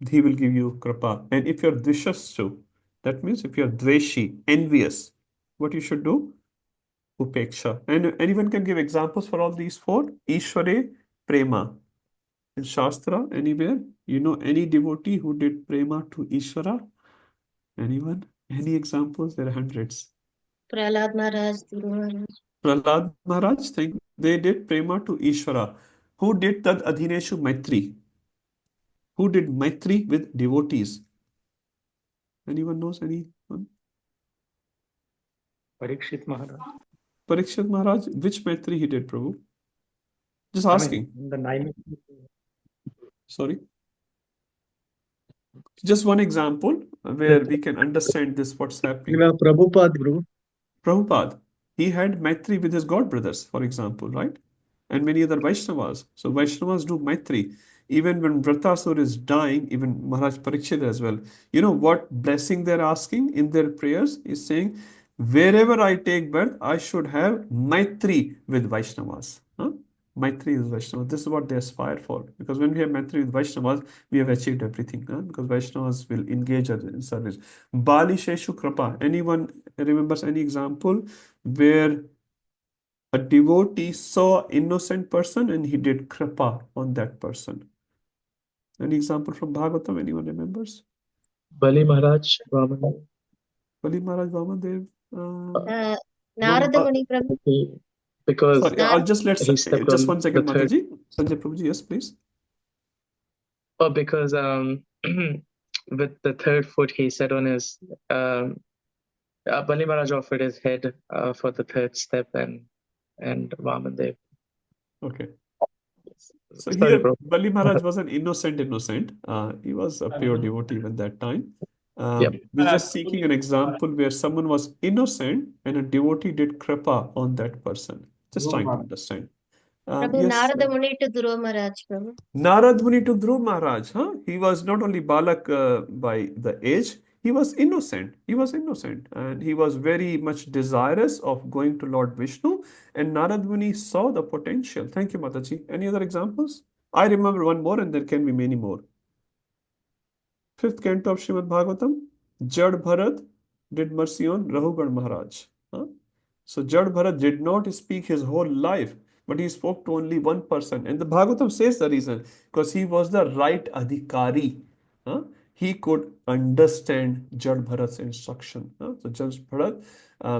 he will give you kripa. And if you are dvishassu, that means if you are dveshi, envious, what you should do? Upeksha. And anyone can give examples for all these four. Ishware, prema. In Shastra, anywhere, you know any devotee who did prema to Ishvara? Anyone? Any examples? There are hundreds. Prahlad Maharaj, Prahlad Maharaj, they did prema to Ishvara. Who did tad adhineshu maitri? Who did maitri with devotees? Anyone knows anyone? Parikshit Maharaj. Parikshit Maharaj, which maitri he did, Prabhu? Just I asking. mean, the nine. Sorry. Just one example where we can understand this, what's happening. Prabhupada, Prabhu. Prabhupada, he had Maitri with his god brothers, for example, right? And many other Vaishnavas. So Vaishnavas do Maitri. Even when Vratasur is dying, even Maharaj Parikshit as well. You know what blessing they're asking in their prayers is saying, wherever I take birth, I should have Maitri with Vaishnavas. Huh? Maitri is Vaishnava. This is what they aspire for. Because when we have Maitri with Vaishnavas, we have achieved everything. Huh? Because Vaishnavas will engage us in service. Bali Sheshu Krapa. Anyone remembers any example where a devotee saw innocent person and he did kripa on that person? Any example from Bhagavatam? Anyone remembers? Bali Maharaj, Vamana. Bali Maharaj Vamadev? Narada Muni Prabhu. Because Sorry, I'll just he stepped just on 1 second, the third. Mataji. Sanjay Prabhuji, yes, please. Oh, because with the third foot he sat on his Bali Maharaj offered his head for the third step, and Vamandev. Okay. So Sorry, here, bro. Bali Maharaj was an innocent. He was a pure devotee even that time. Yep. We're just seeking an example where someone was innocent and a devotee did kripa on that person. Just trying to understand. Prabhu Yes, Narada Muni to Dhruva Maharaj Prabhu. Narad Muni to Dhruv Maharaj, huh? He was not only Balak by the age, he was innocent. He was innocent and he was very much desirous of going to Lord Vishnu. And Narad Muni saw the potential. Thank you, Mataji. Any other examples? I remember one more and there can be many more. Fifth canto of Srimad Bhagavatam, Jad Bharat did mercy on Rahugan Maharaj. Huh? So Jad Bharat did not speak his whole life, but he spoke to only one person. And the Bhagavatam says the reason, because he was the right adhikari. Huh? He could understand Jad Bharat's instruction. Huh? So Jad Bharat,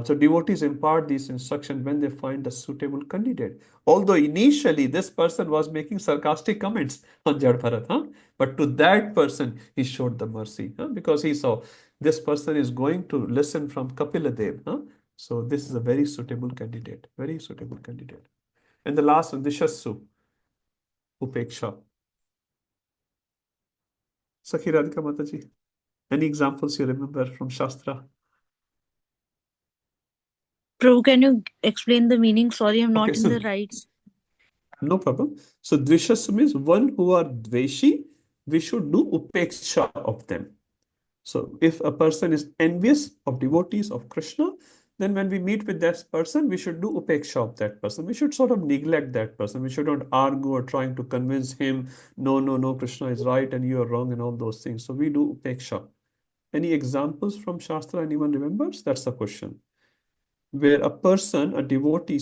so devotees impart these instruction when they find a suitable candidate. Although initially this person was making sarcastic comments on Jad Bharat, huh? But to that person he showed the mercy, huh? Because he saw this person is going to listen from Kapila Dev. Huh? So this is a very suitable candidate, very suitable candidate. And the last one, Dishassu, Upeksha. Sakhi Radhika Mataji, any examples you remember from Shastra? Prabhu, can you explain the meaning? Sorry, I'm not Okay, in so the right. no problem. So Dvishassu means one who are Dveshi, we should do Upeksha of them. So if a person is envious of devotees of Krishna, then when we meet with that person, we should do upeksha of that person. We should sort of neglect that person. We should not argue or trying to convince him, no, no, no, Krishna is right and you are wrong and all those things. So we do upeksha. Any examples from Shastra anyone remembers? That's the question. Where a person, a devotee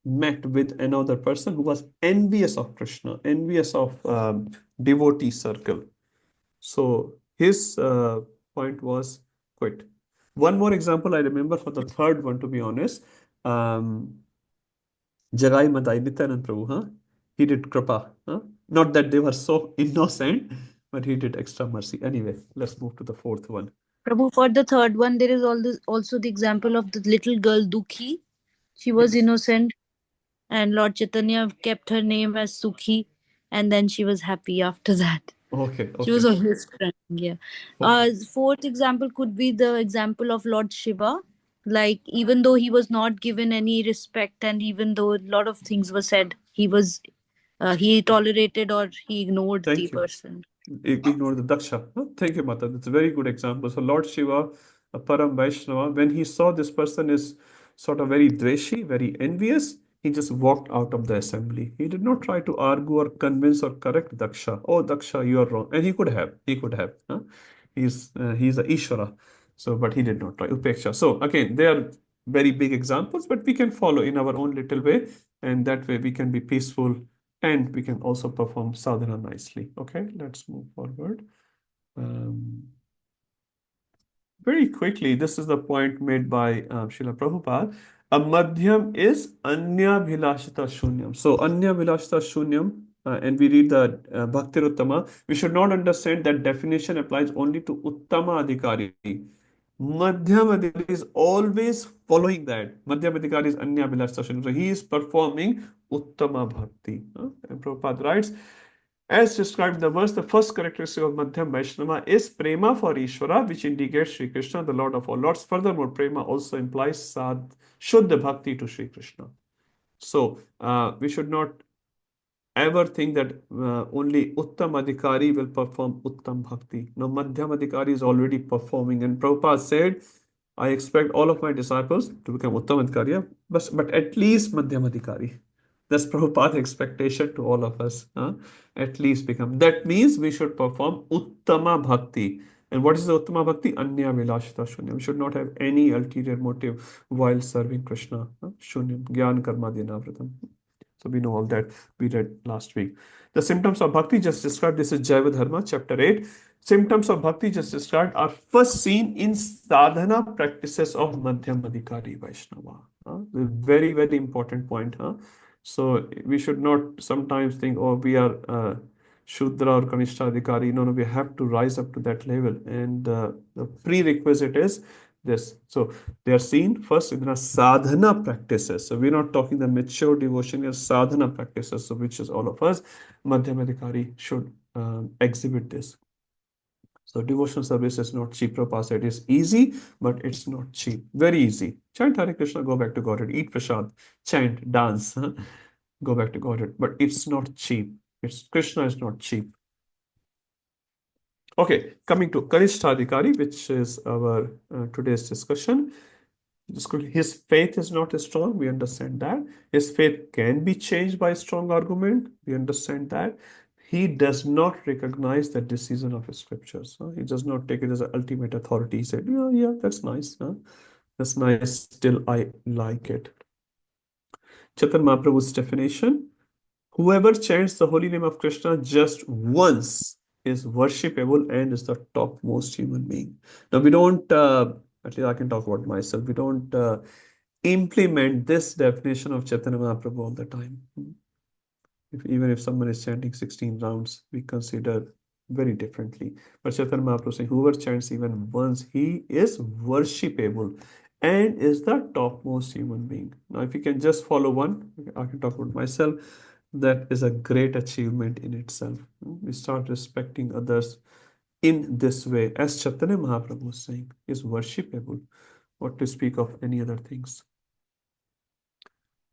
met with another person who was envious of Krishna, envious of devotee circle. So his point was quit. One more example I remember for the third one, to be honest. Jagai Madai Nityananda Prabhu, huh? He did kripa. Huh? Not that they were so innocent, but he did extra mercy. Anyway, let's move to the fourth one. Prabhu, for the third one, there is also the example of the little girl Dukhi. She was Yes. innocent, and Lord Chaitanya kept her name as Sukhi, and then she was happy after that. Okay, She was okay. always crying. Yeah. Okay. Fourth example could be the example of Lord Shiva. Like, even though he was not given any respect, and even though a lot of things were said, he tolerated or he ignored the Thank you. person. Ignore the Daksha. Huh? Thank you, Mata. That's a very good example. So Lord Shiva, a Param Vaishnava, when he saw this person is sort of very dveshi, very envious, he just walked out of the assembly. He did not try to argue or convince or correct Daksha. Oh, Daksha, you are wrong. And he could have. He could have. Huh? He's a Ishvara. So, but he did not try. Upeksha. So again, they are very big examples, but we can follow in our own little way. And that way we can be peaceful and we can also perform sadhana nicely. Okay, let's move forward. very quickly, this is the point made by Srila Prabhupada. A madhyam is anya bhilashita shunyam. So anya bhilashita shunyam, and we read the Bhakti Uttama. We should not understand that definition applies only to Uttama Adhikari. Madhyam Adhikari is always following that. Madhyam Adhikari is anya bhilashita shunyam. So he is performing Uttama Bhakti. And Prabhupada writes, as described in the verse, the first characteristic of Madhyam Vaishnava is prema for Ishvara, which indicates Sri Krishna, the Lord of all Lords. Furthermore, prema also implies Shuddha Bhakti to Sri Krishna. So, we should not ever think that only Uttam Adhikari will perform Uttam Bhakti. No, Madhyam Adhikari is already performing. And Prabhupada said, I expect all of my disciples to become Uttam Adhikari, but at least Madhyam Adhikari. That's Prabhupada's expectation to all of us. At least become. That means we should perform Uttama Bhakti. And what is the Uttama Bhakti? Anya Vilashita Shunyam. We should not have any ulterior motive while serving Krishna. Shunyam. Gyan Karma Dinavritam. So we know all that we read last week. The symptoms of bhakti just described, this is Jaiva Dharma, chapter 8. Symptoms of bhakti just described are first seen in sadhana practices of Madhyam Adhikari Vaishnava. Very, very important point. So we should not sometimes think, oh, we are Shudra or Kanishta Adhikari. No, we have to rise up to that level. And the prerequisite is this. So they are seen first in the sadhana practices. So we're not talking the mature devotion, or sadhana practices, so which is all of us. Madhyam Adhikari should exhibit this. So devotional service is not cheap. Prabhupada said it's easy, but it's not cheap. Very easy. Chant Hare Krishna, go back to Godhead. Eat prasad, chant, dance, go back to Godhead. But it's not cheap. Krishna is not cheap. Okay, coming to Kanishta Adhikari, which is our today's discussion. His faith is not strong. We understand that. His faith can be changed by strong argument. We understand that. He does not recognize the decision of his scriptures. He does not take it as an ultimate authority. He said, yeah, that's nice. That's nice. Still, I like it. Chaitanya Mahaprabhu's definition: whoever chants the holy name of Krishna just once is worshipable and is the topmost human being. Now, we don't, at least I can talk about myself, we don't implement this definition of Chaitanya Mahaprabhu all the time. Even if someone is chanting 16 rounds, we consider very differently. But Chaitanya Mahaprabhu saying, whoever chants even once, he is worshipable and is the topmost human being. Now, if you can just follow one, I can talk about myself. That is a great achievement in itself. We start respecting others in this way, as Chaitanya Mahaprabhu was saying, is worshipable. What to speak of any other things?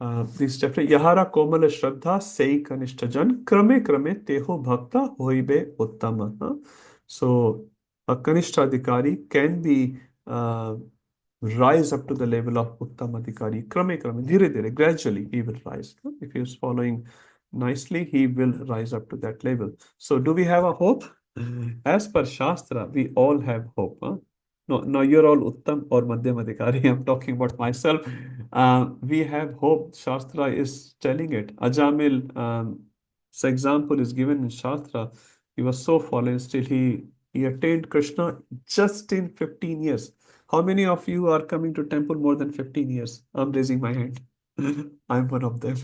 Please definitely Yahara Komala Shraddha Sei Kanishtajan Krame Krame Teho Bhakta Hoibe Uttama. So a Kanishta Adhikari can be rise up to the level of Uttama Adhikari. Krame Krame, Dhire Dhire, gradually he will rise. If he is following nicely, he will rise up to that level. So do we have a hope? As per Shastra, we all have hope. No, you're all Uttam or Madhyam Adhikari. I'm talking about myself. We have hope. Shastra is telling it. Ajamil, example is given in Shastra. He was so fallen, still he attained Krishna just in 15 years. How many of you are coming to temple more than 15 years? I'm raising my hand. I'm one of them.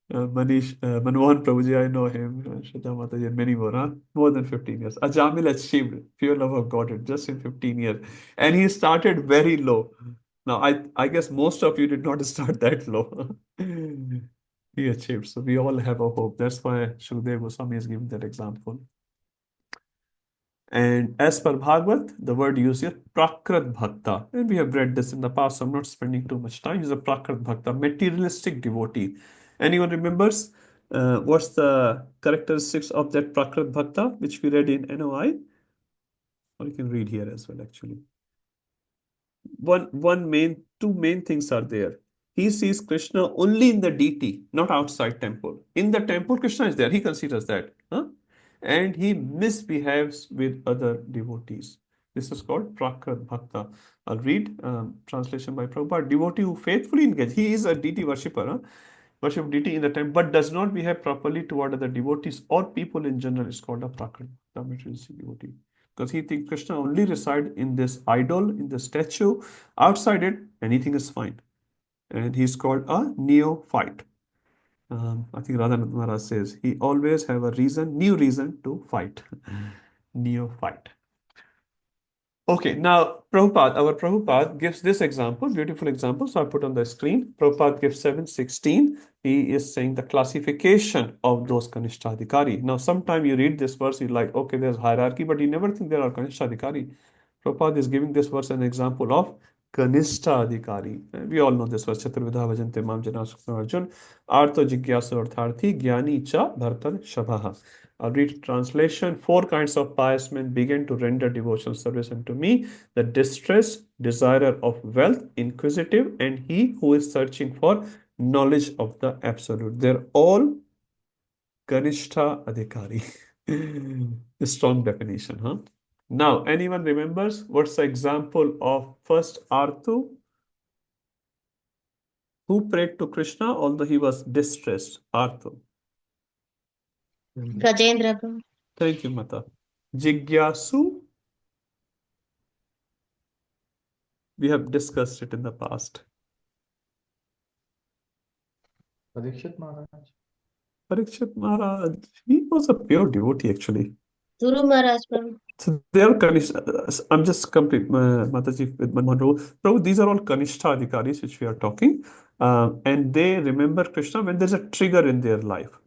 Manmohan Prabhuji, I know him, Shraddha Mataji, and many more, more than 15 years. Ajamil achieved pure love of God just in 15 years. And he started very low. Now, I guess most of you did not start that low. He achieved. So we all have a hope. That's why Shukdev Goswami is giving that example. And as per Bhagavad, the word used here, Prakrit Bhakta. And we have read this in the past, so I'm not spending too much time. He's a Prakrit Bhakta, materialistic devotee. Anyone remembers what's the characteristics of that Prakrit Bhakta, which we read in NOI? Or you can read here as well, actually. Two main things are there. He sees Krishna only in the deity, not outside temple. In the temple, Krishna is there. He considers that. And he misbehaves with other devotees. This is called Prakrit Bhakta. I'll read translation by Prabhupada. Devotee who faithfully engage. He is a deity worshipper. Worship deity in the temple, but does not behave properly toward other devotees or people in general is called a Prakrit Bhakta, materialistic devotee. because he thinks Krishna only reside in this idol, in the statue. Outside it, anything is fine. And he's called a neophyte. I think Radhanath Maharaj says he always have a reason, new reason to fight. Neophyte. Okay, now our Prabhupada gives this example, beautiful example. So I put on the screen. Prabhupada gives 7:16. He is saying the classification of those Kanishtadhikari. Now, sometime you read this verse, you're like, okay, there's hierarchy, but you never think there are Kanishtadhikari. Prabhupada is giving this verse an example of Kanishtadhikari. We all know this verse, Chaturvidha Bhajante Mam Jana Sukha Arjun, Artho Jigyasu Artharthi, Gyani Cha Bhartar Shabha. I'll read translation. Four kinds of pious men begin to render devotional service unto me: the distressed, desirer of wealth, inquisitive, and he who is searching for knowledge of the absolute. They're all Kanishta Adhikari. A strong definition, huh? Now, anyone remembers what's the example of first Arthu who prayed to Krishna although he was distressed? Arthu. Gajendra Prabhu. Thank you, Mata. Jigyasu, we have discussed it in the past. Parikshit Maharaj. Parikshit Maharaj, he was a pure devotee actually. Guru Maharaj Prabhu. So they are Kanishta. I'm just complete, Mataji, with one rule. Prabhu, these are all Kanishta Adhikaris which we are talking. And they remember Krishna when there's a trigger in their life.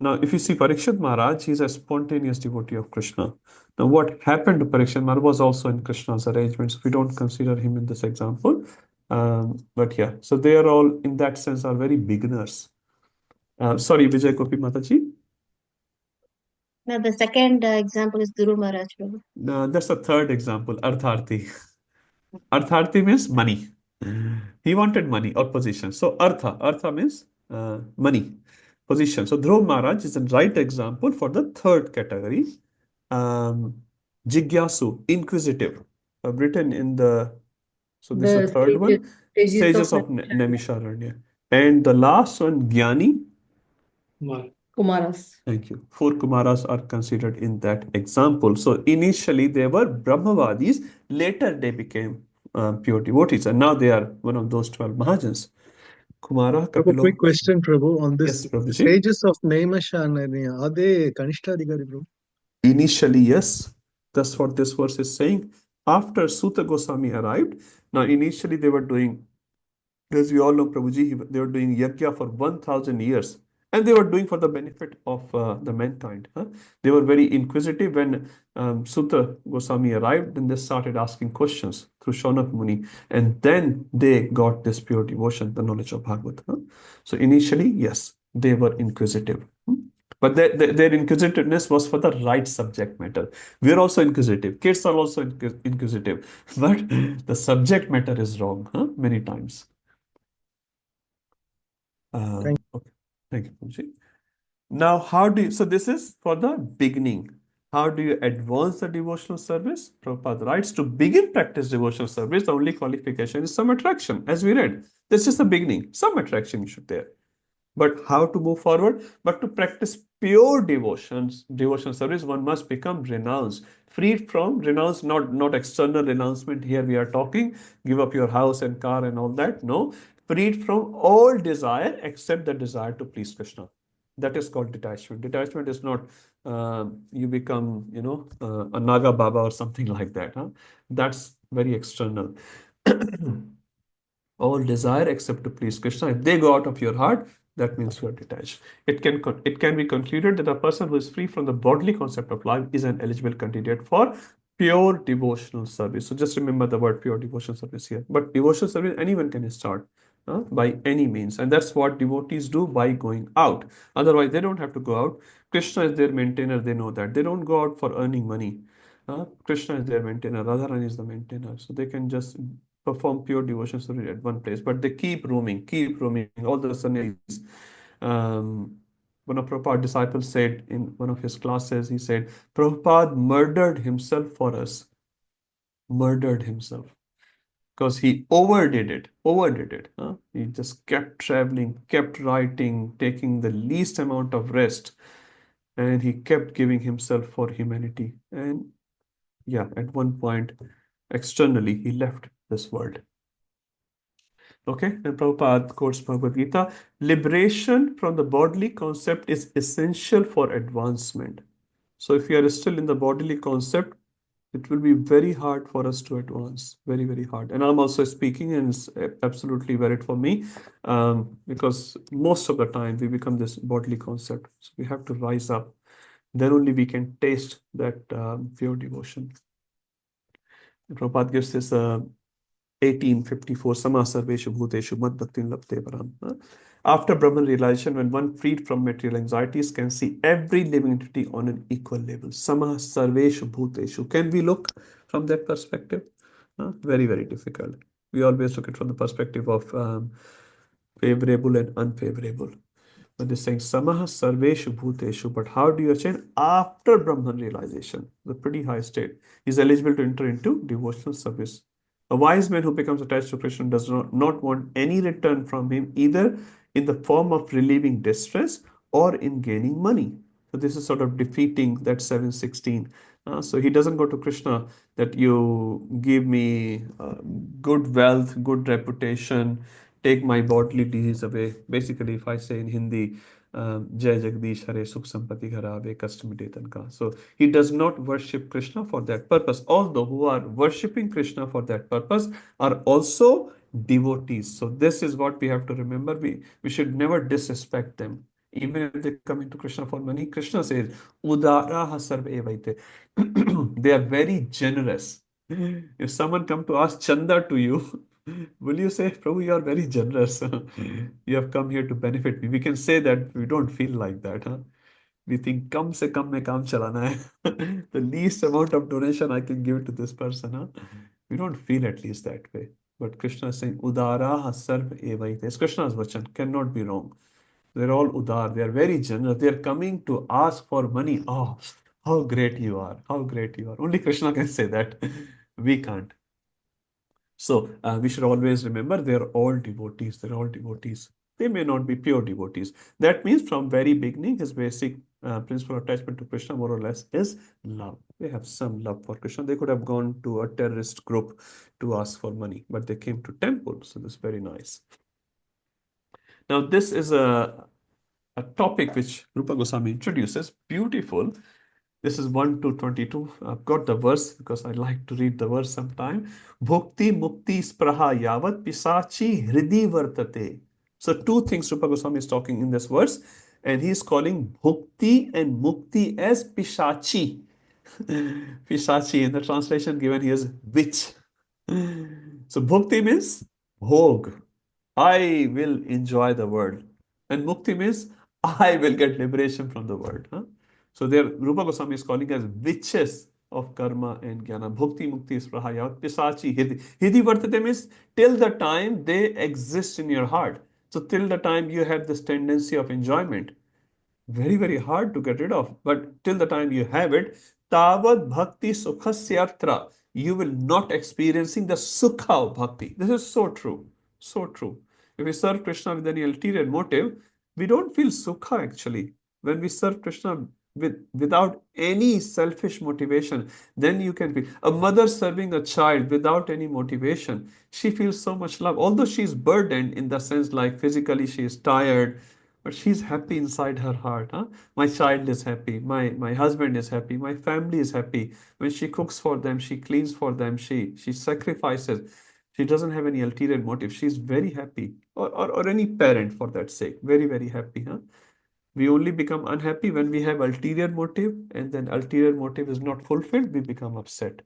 Now, if you see Parikshit Maharaj, he's a spontaneous devotee of Krishna. Now, what happened to Parikshit Maharaj was also in Krishna's arrangements. We don't consider him in this example. But yeah, so they are all, in that sense, are very beginners. Sorry, Vijay Gopi Mataji. Now the second example is Guru Maharaj Prabhu. That's the third example, Artharthi. Artharthi means money. He wanted money or position. So Artha means money, position. So Dhruv Maharaj is the right example for the third category. Jigyasu, inquisitive. I've written in the, so this is the third one, sages of Naimisharanya. And the last one, Gyani. Kumaras. Thank you. Four Kumaras are considered in that example. So initially they were Brahmavadis, later they became pure devotees, and now they are one of those 12 Mahajans. Kumara, Prabhu, Kapilo. quick question, Prabhu, on this. Yes, Prabhuji. Sages of Naimisharanya, are they Kanishtadhikari, Prabhu? Initially, yes. That's what this verse is saying. After Suta Goswami arrived, now initially they were doing, as we all know, Prabhuji, they were doing yajna for 1,000 years. And they were doing for the benefit of the mankind. They were very inquisitive when Suta Goswami arrived, and they started asking questions through Shaunak Muni. And then they got this pure devotion, the knowledge of Bhagavad. So initially, yes, they were inquisitive. But their inquisitiveness was for the right subject matter. We are also inquisitive. Kids are also inquisitive. But the subject matter is wrong many times. Okay. Thank you, Prabhuji. Now, so this is for the beginning. How do you advance the devotional service? Prabhupada writes, to begin practice devotional service, the only qualification is some attraction, as we read. This is the beginning. Some attraction you should there. But how to move forward? But to practice pure devotional service, one must become renounced. Freed from renounce, not external renouncement. Here we are talking, give up your house and car and all that. No, freed from all desire except the desire to please Krishna. That is called detachment. Detachment is not you become, a Naga Baba or something like that. That's very external. All desire except to please Krishna, if they go out of your heart, that means you are detached. It can be concluded that a person who is free from the bodily concept of life is an eligible candidate for pure devotional service. So just remember the word pure devotional service here. But devotional service, anyone can start by any means. And that's what devotees do by going out. Otherwise, they don't have to go out. Krishna is their maintainer. They know that. They don't go out for earning money. Krishna is their maintainer. Radharani is the maintainer. So they can just perform pure devotion service at one place, but they keep roaming. All the sannyasis. One of Prabhupada's disciples said in one of his classes, he said, Prabhupada murdered himself for us. Murdered himself. Because he overdid it. He just kept traveling, kept writing, taking the least amount of rest. And he kept giving himself for humanity. And yeah, at one point externally he left this world. Okay, and Prabhupada quotes Bhagavad Gita, liberation from the bodily concept is essential for advancement. So if you are still in the bodily concept, it will be very hard for us to advance, very, very hard. And I'm also speaking, and it's absolutely valid for me, because most of the time we become this bodily concept. So we have to rise up. Then only we can taste that pure devotion. Prabhupada gives this 1854 Sama Sarveshu Bhuteshu Mad Bhaktin Labte Param. After Brahman realization, when one freed from material anxieties can see every living entity on an equal level. Sama Sarveshu Bhuteshu. Can we look from that perspective? Very, very difficult. We always look at it from the perspective of favorable and unfavorable. But they're saying Samaha Sarveshu Bhuteshu. But how do you attain after Brahman realization? The pretty high state. He's eligible to enter into devotional service. A wise man who becomes attached to Krishna does not want any return from him, either in the form of relieving distress or in gaining money. So this is sort of defeating that 716. So he doesn't go to Krishna that you give me good wealth, good reputation, take my bodily disease away. Basically, if I say in Hindi, Jai Jagdish Hare Sukh Sampati Ghara Custom Tanka. So he does not worship Krishna for that purpose. Although who are worshipping Krishna for that purpose are also devotees. So this is what we have to remember. We should never disrespect them. Even if they come into Krishna for money, Krishna says, Udaraha sarve evaite. They are very generous. If someone come to ask chanda to you, will you say, Prabhu, you are very generous. You have come here to benefit me. We can say that. We don't feel like that. We think, kam se kam mein kaam chalana hai. The least amount of donation I can give to this person. We don't feel at least that way. But Krishna is saying, Udara sarv evaite. It's Krishna's vachan, cannot be wrong. They're all udar. They are very generous. They are coming to ask for money. Oh, how great you are. How great you are. Only Krishna can say that. We can't. So we should always remember they're all devotees. They're all devotees. They may not be pure devotees. That means from very beginning, his basic principle of attachment to Krishna more or less is love. They have some love for Krishna. They could have gone to a terrorist group to ask for money, but they came to temple. So this is very nice. Now this is a topic which Rupa Goswami introduces. Beautiful. This is 1 to 22. I've got the verse because I like to read the verse sometime. Bhukti mukti spraha yavat pisachi hridi vartate. So two things Rupa Goswami is talking in this verse, and he is calling bhukti and mukti as pisachi. Pisachi, in the translation given here is witch. So bhukti means bhog. I will enjoy the world. And mukti means I will get liberation from the world. So there, Rupa Goswami is calling as witches of karma and jnana. Bhukti mukti sprahaya pisachi hidi. Hidi vartate means till the time they exist in your heart. So till the time you have this tendency of enjoyment, very, very hard to get rid of. But till the time you have it, tavad bhakti sukhasyatra, you will not experiencing the sukha of bhakti. This is so true. So true. If we serve Krishna with any ulterior motive, we don't feel sukha actually. When we serve Krishna without any selfish motivation, then you can feel. A mother serving a child without any motivation, she feels so much love. Although she is burdened in the sense like physically she is tired, but she's happy inside her heart. My child is happy. My husband is happy. My family is happy. When she cooks for them, she cleans for them. She sacrifices. She doesn't have any ulterior motive. She's very happy. Or any parent for that sake. Very, very happy. We only become unhappy when we have ulterior motive, and then ulterior motive is not fulfilled, we become upset.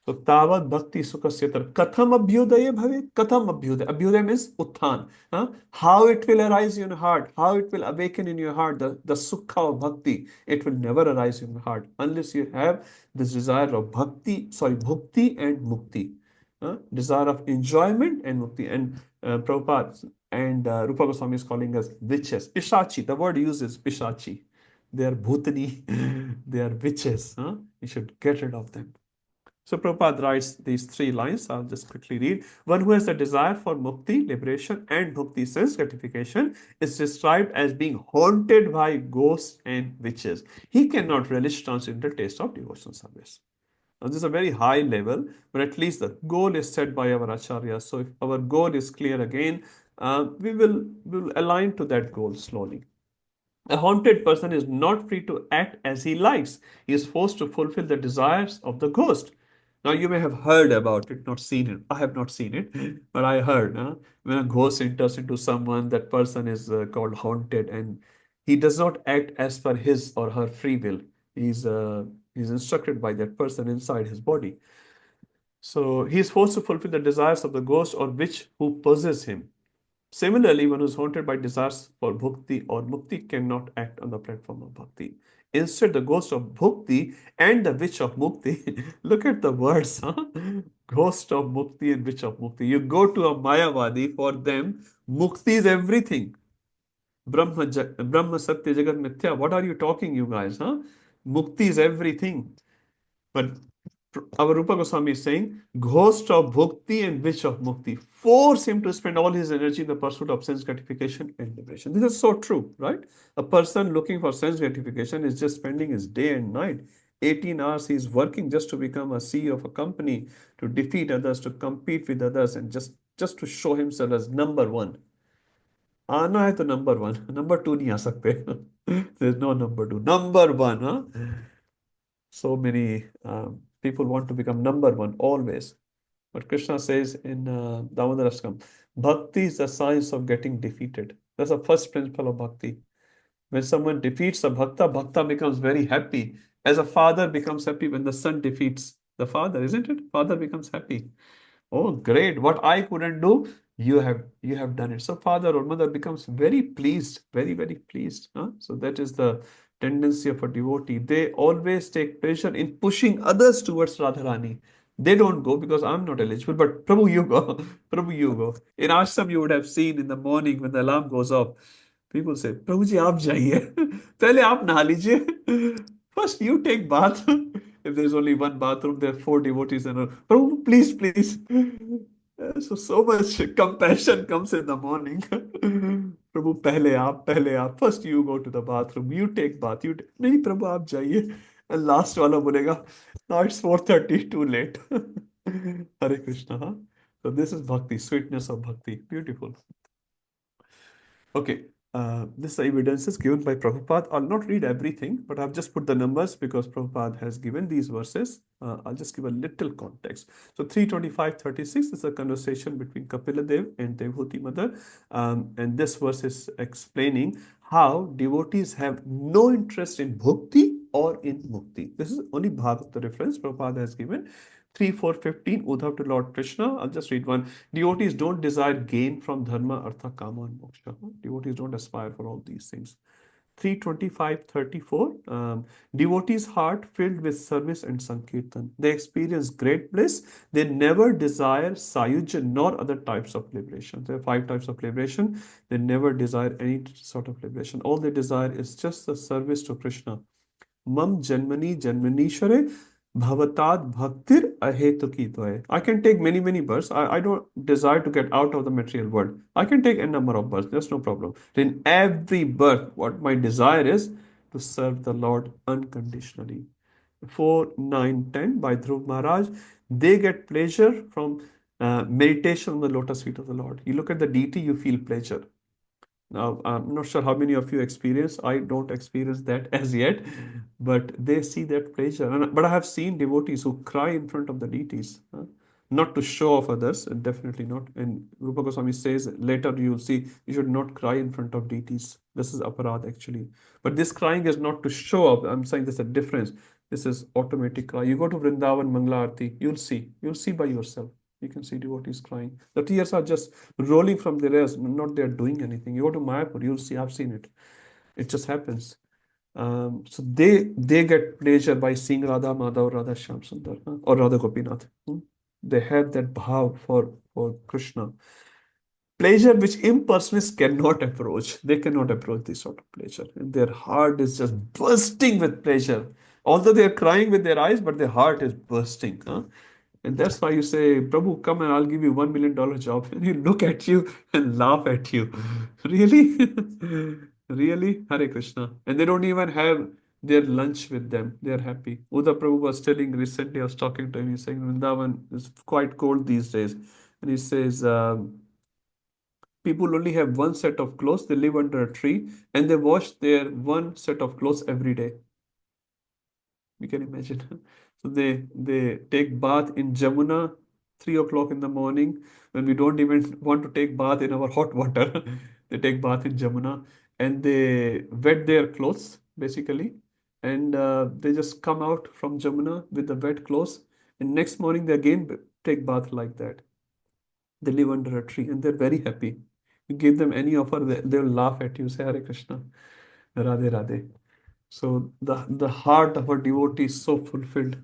So tavat bhakti sukhasyatra. Katham abhyudaya bhave? Katham abhyudaya. Abhyudaya means uthan. How it will arise in your heart, how it will awaken in your heart, the sukha of bhakti. It will never arise in your heart unless you have this desire of bhukti and mukti. Desire of enjoyment and mukti. And Prabhupada and Rupa Goswami is calling us witches. Pishachi. The word used is pishachi. They are bhutani. They are witches. You should get rid of them. So Prabhupada writes these 3 lines. I'll just quickly read. One who has a desire for mukti, liberation, and bhukti, sense gratification, is described as being haunted by ghosts and witches. He cannot relish transcendental taste of devotional service. Now, this is a very high level, but at least the goal is set by our Acharya. So if our goal is clear again, we will align to that goal slowly. A haunted person is not free to act as he likes. He is forced to fulfill the desires of the ghost. Now, you may have heard about it, not seen it. I have not seen it, but I heard when a ghost enters into someone, that person is called haunted, and he does not act as per his or her free will. He's instructed by that person inside his body. So he is forced to fulfill the desires of the ghost or witch who possess him. Similarly, one who is haunted by desires for bhakti or mukti cannot act on the platform of bhakti. Instead, the ghost of bhakti and the witch of mukti, look at the words, ghost of mukti and witch of mukti. You go to a Mayavadi, for them, mukti is everything. Brahma Satya Jagat Mithya. What are you talking, you guys? Mukti is everything. But our Rupa Goswami is saying, ghost of bhakti and witch of mukti force him to spend all his energy in the pursuit of sense gratification and liberation. This is so true, right? A person looking for sense gratification is just spending his day and night. 18 hours he is working just to become a CEO of a company, to defeat others, to compete with others, and just to show himself as number one. आना है तो number one, number two नहीं आ सकते. There's no number two. Number one, So many people want to become number one always. But Krishna says in Damodar Ashtam, Bhakti is the science of getting defeated. That's the first principle of Bhakti. When someone defeats a Bhakta, Bhakta becomes very happy. As a father becomes happy when the son defeats the father, isn't it? Father becomes happy. Oh, great. What I couldn't do, you have done it. So father or mother becomes very pleased, very, very pleased. So that is the tendency of a devotee. They always take pleasure in pushing others towards Radharani. They don't go because I'm not eligible, but Prabhu, you go. Prabhu, you go. In ashram, you would have seen in the morning when the alarm goes off, people say, Prabhu ji, आप जाइए. पहले आप नहा लीजिए. First, you take bath. If there's only one bathroom, there are 4 devotees and Prabhu, please, please. So much compassion comes in the morning. Prabhu, पहले आप. First, you go to the bathroom. You take bath. नहीं प्रभु आप जाइए. And last वाला बोलेगा, now it's 4:30, too late. Hare Krishna. So this is bhakti, sweetness of bhakti. Beautiful. Okay, this evidence is given by Prabhupada. I'll not read everything, but I've just put the numbers because Prabhupada has given these verses. I'll just give a little context. So 325:36 is a conversation between Kapila Dev and Devhuti Mother. And this verse is explaining how devotees have no interest in bhakti or in mukti. This is only Bhagavata reference Prabhupada has given. 3:4:15, Uddhav to Lord Krishna. I'll just read one. Devotees don't desire gain from dharma, artha, kama, and moksha. Devotees don't aspire for all these things. 3:25:34, devotees' heart filled with service and sankirtan. They experience great bliss. They never desire sayuja nor other types of liberation. There are 5 types of liberation. They never desire any sort of liberation. All they desire is just the service to Krishna. Mam janmani janmanishare bhavatad bhaktir ahetuki dvaya. I can take many, many births. I don't desire to get out of the material world. I can take a number of births. There's no problem. In every birth, what my desire is to serve the Lord unconditionally. 4, 9, 10 by Dhruv Maharaj. They get pleasure from meditation on the lotus feet of the Lord. You look at the deity, you feel pleasure. Now, I'm not sure how many of you experience. I don't experience that as yet, but they see that pleasure. But I have seen devotees who cry in front of the deities, not to show off others, definitely not. And Rupa Goswami says later you'll see you should not cry in front of deities. This is aparad actually. But this crying is not to show off. I'm saying there's a difference. This is automatic cry. You go to Vrindavan Mangla Aarti, you'll see by yourself. You can see devotees crying. The tears are just rolling from their eyes, not they're doing anything. You go to Mayapur, you'll see, I've seen it. It just happens. So they get pleasure by seeing Radha Madhav, Radha Shyam Sundar, or Radha Gopinath. They have that bhav for Krishna. Pleasure which impersonalists cannot approach. They cannot approach this sort of pleasure. And their heart is just bursting with pleasure. Although they are crying with their eyes, but their heart is bursting. And that's why you say, Prabhu, come and I'll give you $1 million job. And he'll look at you and laugh at you. Really? Really? Hare Krishna. And they don't even have their lunch with them. They're happy. Uda Prabhu was telling recently, I was talking to him, he's saying Vrindavan is quite cold these days. And he says, people only have one set of clothes, they live under a tree, and they wash their one set of clothes every day. You can imagine. So they take bath in Jamuna 3 o'clock in the morning when we don't even want to take bath in our hot water. They take bath in Jamuna and they wet their clothes basically, and they just come out from Jamuna with the wet clothes, and next morning they again take bath like that. They live under a tree and they're very happy. You give them any offer, they'll laugh at you, say Hare Krishna, Radhe Radhe. So the heart of a devotee is so fulfilled.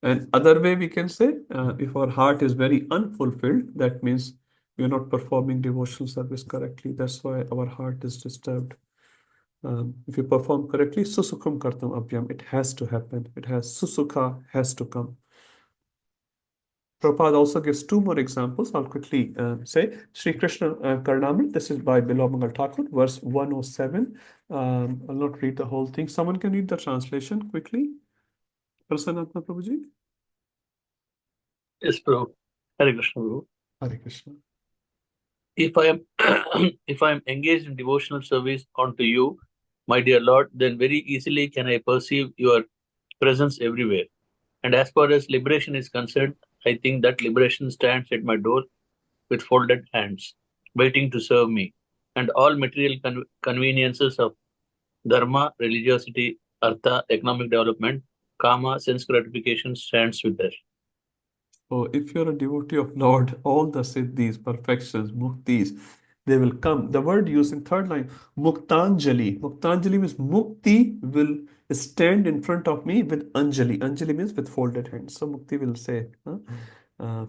And other way we can say, if our heart is very unfulfilled, that means we are not performing devotional service correctly. That's why our heart is disturbed. If you perform correctly, susukham kartam abhyam, it has to happen. It has susukha has to come. Prabhupada also gives two more examples. I'll quickly say Sri Krishna Karnamrit. This is by Bilomangal Thakur, verse 107. I'll not read the whole thing. Someone can read the translation quickly. Prasanatma Prabhuji. Yes, Prabhu. Hare Krishna, Prabhu. Hare Krishna. If I am if I am engaged in devotional service unto you, my dear Lord, then very easily can I perceive your presence everywhere. And as far as liberation is concerned, I think that liberation stands at my door with folded hands, waiting to serve me. And all material conveniences of dharma, religiosity, artha, economic development, kama, sense gratification stands with us. So if you're a devotee of Lord, all the siddhis, perfections, muktis, they will come. The word used in third line, muktanjali. Muktanjali means mukti will stand in front of me with anjali. Anjali means with folded hands. So mukti will say,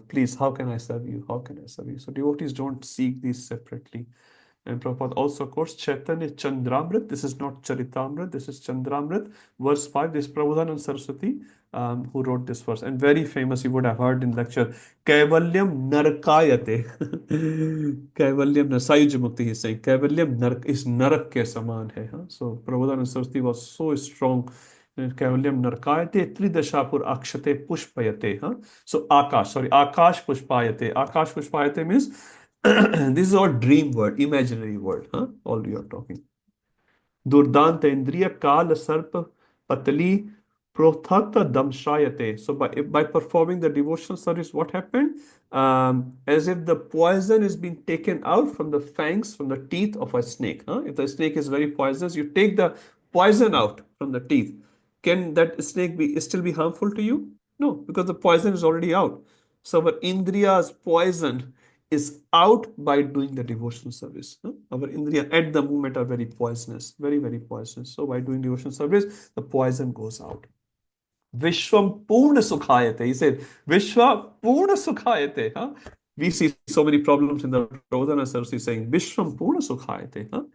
please, how can I serve you? How can I serve you? So devotees don't seek these separately. And Prabhupada also quotes Chaitanya Chandramrit. This is not Charitamrit, this is Chandramrit. Verse 5, this is Prabhupada Saraswati who wrote this verse. And very famous, you would have heard in lecture, Kaivalyam Narkayate. Kaivalyam Sayuj Mukti, he's saying, Kaivalyam Nark is Narak ke saman hai. So Prabhupada Saraswati was so strong. Kaivalyam Narkayate Tridashapur Akshate Pushpayate. So Akash Pushpayate. Akash Pushpayate means this is all dream word, imaginary word, all you are talking. Durdanta Indriya Kala Sarpa Patali Prothakta Damshayate. So by performing the devotional service, what happened? As if the poison is being taken out from the fangs, from the teeth of a snake. If the snake is very poisonous, you take the poison out from the teeth. Can that snake still be harmful to you? No, because the poison is already out. So our Indriya's poison is out by doing the devotional service. Our Indriya at the moment are very poisonous, very, very poisonous. So by doing devotional service, the poison goes out. Vishwam Purna Sukhayate. He said, Vishwa Purna Sukhayate. We see so many problems in the Pradhana Saraswati saying, Vishwam Purna Sukhayate.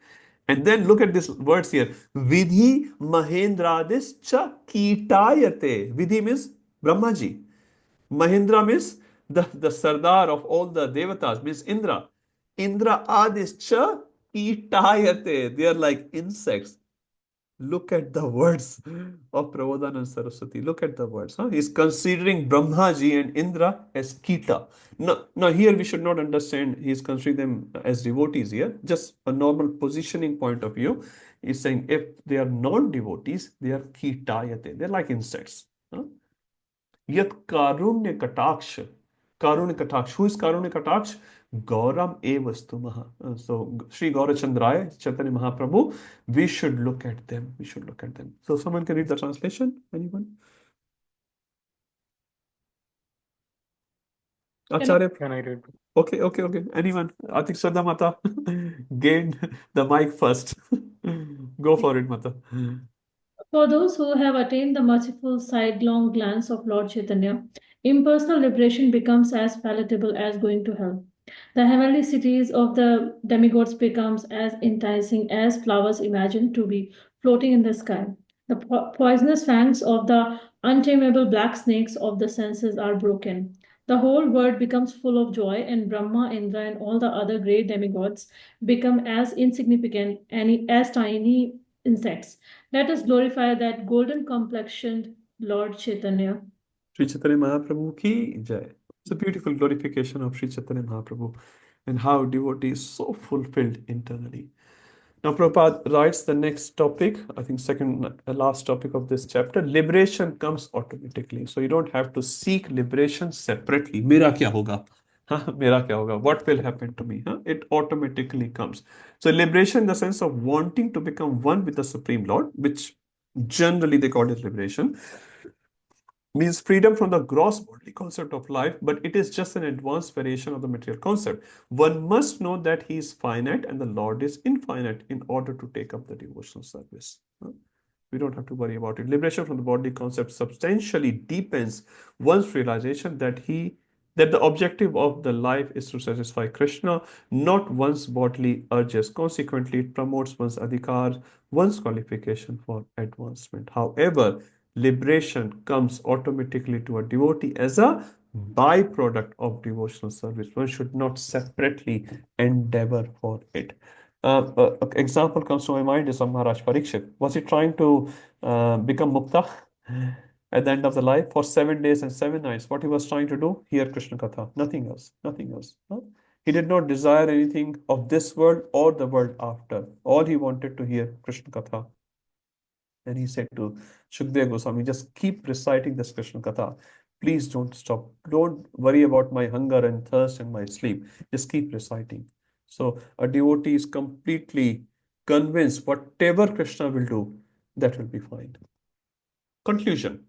And then look at this words here. Vidhi Mahendradis Cha Kitayate. Vidhi means Brahmaji. Mahendra means the Sardar of all the Devatas, means Indra. Indra Adis Cha Kitayate. They are like insects. Look at the words of Prabodhanand Saraswati. Look at the words. He's considering Brahmaji and Indra as Kita. Now, here we should not understand he's considering them as devotees here. Just a normal positioning point of view. He's saying if they are non-devotees, they are Kitayate. They're like insects. Yat Karunya Kataksh. Karunya Kataksh. Who is Karunya Kataksh? Gauram Evastumaha. So Sri Gaurachandraya, Chaitanya Mahaprabhu, we should look at them. We should look at them. So someone can read the translation? Anyone? Acharya. Can I read? Okay. Anyone? I think Shraddha Mata gained the mic first. Go for it, Mata. For those who have attained the merciful sidelong glance of Lord Chaitanya, impersonal liberation becomes as palatable as going to hell. The heavenly cities of the demigods becomes as enticing as flowers imagined to be floating in the sky. The poisonous fangs of the untamable black snakes of the senses are broken. The whole world becomes full of joy, and Brahma, Indra, and all the other great demigods become as insignificant and as tiny insects. Let us glorify that golden complexioned Lord Chaitanya. Sri Chaitanya Mahaprabhu ki jai. It's a beautiful glorification of Sri Chaitanya Mahaprabhu and how devotee is so fulfilled internally. Now, Prabhupada writes the next topic, I think second last topic of this chapter, liberation comes automatically. So you don't have to seek liberation separately. Mera kya hoga? Mera kya hoga? What will happen to me? It automatically comes. So liberation in the sense of wanting to become one with the Supreme Lord, which generally they call it liberation, means freedom from the gross bodily concept of life, but it is just an advanced variation of the material concept. One must know that he is finite and the Lord is infinite in order to take up the devotional service. We don't have to worry about it. Liberation from the bodily concept substantially deepens one's realization that the objective of the life is to satisfy Krishna, not one's bodily urges. Consequently, it promotes one's adhikar, one's qualification for advancement. However, liberation comes automatically to a devotee as a byproduct of devotional service. One should not separately endeavor for it. Example comes to my mind is of Maharaj Parikshit. Was he trying to become mukta at the end of the life for 7 days and 7 nights? What he was trying to do? Hear Krishna Katha. Nothing else. Nothing else. He did not desire anything of this world or the world after. All he wanted to hear Krishna Katha. And he said to Shukdev Goswami, just keep reciting this Krishna Katha. Please don't stop. Don't worry about my hunger and thirst and my sleep. Just keep reciting. So a devotee is completely convinced whatever Krishna will do, that will be fine. Conclusion.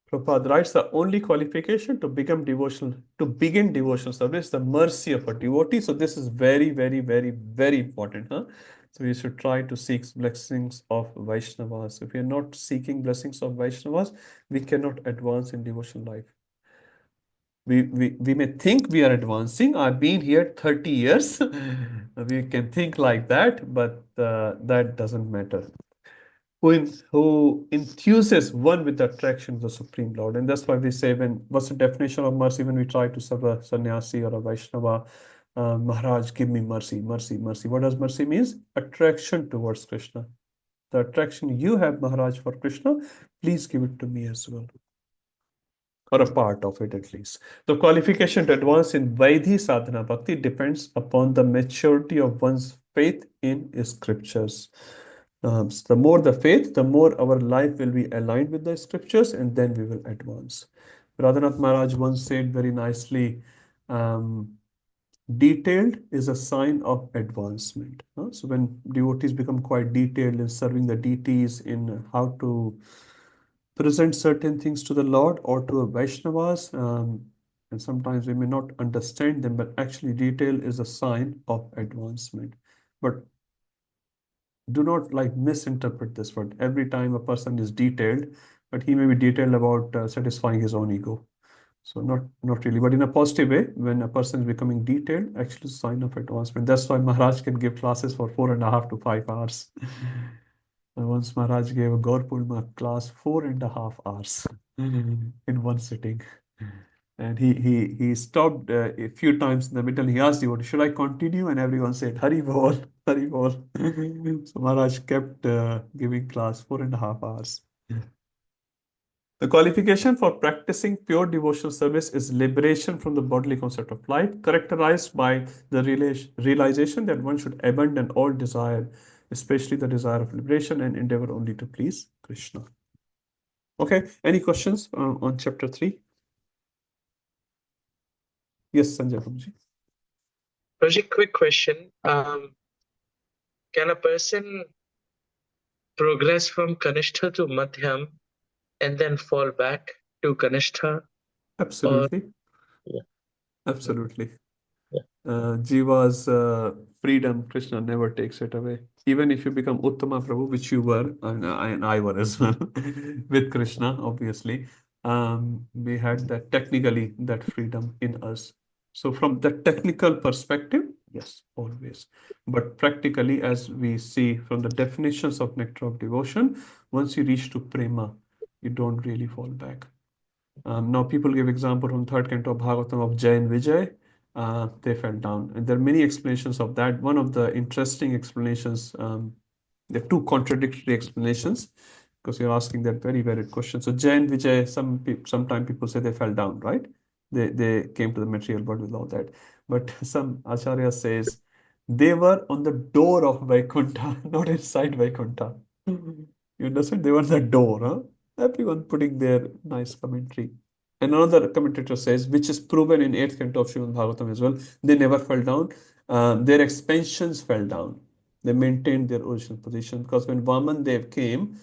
Prabhupada writes the only qualification to begin devotional service, the mercy of a devotee. So this is very, very, very, very important. So we should try to seek blessings of Vaishnavas. If we are not seeking blessings of Vaishnavas, we cannot advance in devotional life. We may think we are advancing. I've been here 30 years. We can think like that, but that doesn't matter. Who enthuses one with the attraction of the Supreme Lord. And that's why we say, what's the definition of mercy when we try to serve a sannyasi or a Vaishnava? Maharaj, give me mercy, mercy, mercy. What does mercy means? Attraction towards Krishna. The attraction you have, Maharaj, for Krishna, please give it to me as well. Or a part of it at least. The qualification to advance in Vaidhi sadhana bhakti depends upon the maturity of one's faith in scriptures. So the more the faith, the more our life will be aligned with the scriptures, and then we will advance. Radhanath Maharaj once said very nicely, detailed is a sign of advancement. So when devotees become quite detailed in serving the deities, in how to present certain things to the Lord or to a Vaishnavas, and sometimes we may not understand them, but actually detail is a sign of advancement. But do not misinterpret this word. Every time a person is detailed, but he may be detailed about satisfying his own ego. So not really, but in a positive way, when a person is becoming detailed, actually a sign of advancement. That's why Maharaj can give classes for 4.5 to 5 hours. Once Maharaj gave a Gaur Purnima class 4.5 hours in one sitting. And he stopped a few times in the middle. He asked devotee, should I continue? And everyone said, Hari Bol, Hari Bol. So Maharaj kept giving class 4.5 hours. The qualification for practicing pure devotional service is liberation from the bodily concept of life, characterized by the realization that one should abandon all desire, especially the desire of liberation, and endeavor only to please Krishna. Okay, any questions on chapter 3? Yes, Sanjay Prabhuji. Prabhuji, quick question. Can a person progress from Kanishta to Madhyam and then fall back to Kanishta? Absolutely. Yeah. Absolutely. Yeah. Jiva's freedom, Krishna never takes it away. Even if you become Uttama Prabhu, which you were, and I were as well, with Krishna, obviously, we had that freedom in us. So from the technical perspective, yes, always. But practically, as we see from the definitions of nectar of devotion, once you reach to prema, you don't really fall back. Now people give example from third canto of Bhagavatam of Jay and Vijay. They fell down. And there are many explanations of that. One of the interesting explanations There are two contradictory explanations because you're asking that very valid question. So Jay and Vijay, sometimes people say they fell down, right? They came to the material world with all that. But some Acharya says they were on the door of Vaikuntha, not inside Vaikuntha. You understand? They were on the door, huh? Everyone putting their nice commentary. And another commentator says, which is proven in 8th canto of Srimad Bhagavatam as well, they never fell down. Their expansions fell down. They maintained their original position because when Vaman Dev came,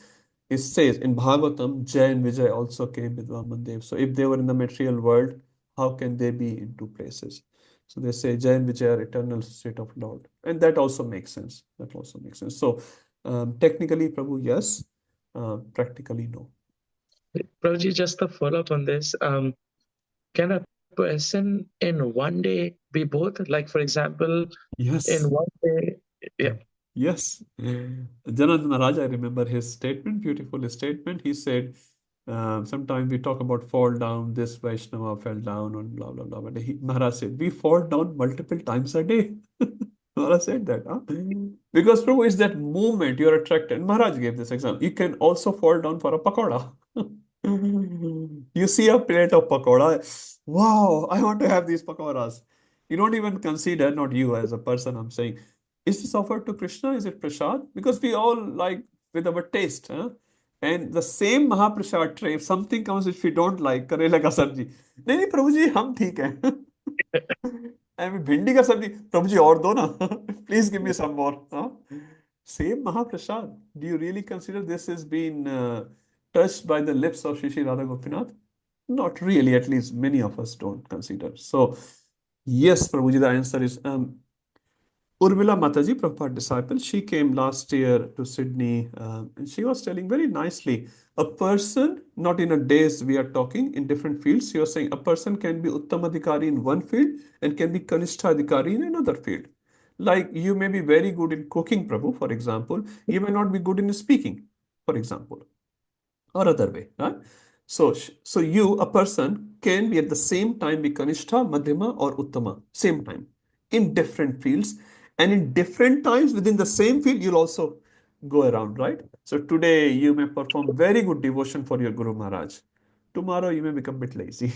it says in Bhagavatam, Jay and Vijay also came with Vaman Dev. So if they were in the material world, how can they be in two places? So they say Jay and Vijay are eternal state of Lord. And that also makes sense. That also makes sense. So technically, Prabhu, yes. Practically, no. Prabhuji, just a follow up on this. Can a person in one day be both? Like, for example, Yes. in one day, yeah. Yes. Janardana Raj, I remember his statement, beautiful statement. He said, sometimes we talk about fall down, this Vaishnava fell down, and blah, blah, blah. But Maharaj said, we fall down multiple times a day. Maharaj said that, huh? Because Prabhu, it's that moment you're attracted. Maharaj gave this example. You can also fall down for a pakoda. You see a plate of pakoda. Wow, I want to have these pakoras. You don't even consider, not you as a person, I'm saying, is this offered to Krishna? Is it prasad? Because we all like with our taste, huh? And the same Mahaprasad tray, if something comes which we don't like, करेला का सब्जी, नहीं नहीं प्रभु जी हम ठीक हैं. I mean भिंडी का सब्जी, प्रभु जी और दो ना. Please give me some more. Huh? Same Mahaprasad. Do you really consider this has been touched by the lips of Shri Shri Radha Gopinath? Not really. At least many of us don't consider. So yes, Prabhuji, the answer is Urmila Mataji, Prabhupada disciple, she came last year to Sydney and she was telling very nicely, a person, not in a days we are talking, in different fields, she was saying a person can be Uttamadhikari in one field and can be Kanishtadhikari in another field. Like you may be very good in cooking, Prabhu, for example, you may not be good in speaking, for example, or other way, right? So you, a person, can be at the same time be Kanishta, Madhyama, or Uttama, same time, in different fields, and in different times within the same field, you'll also go around, right? So today you may perform very good devotion for your Guru Maharaj. Tomorrow you may become a bit lazy,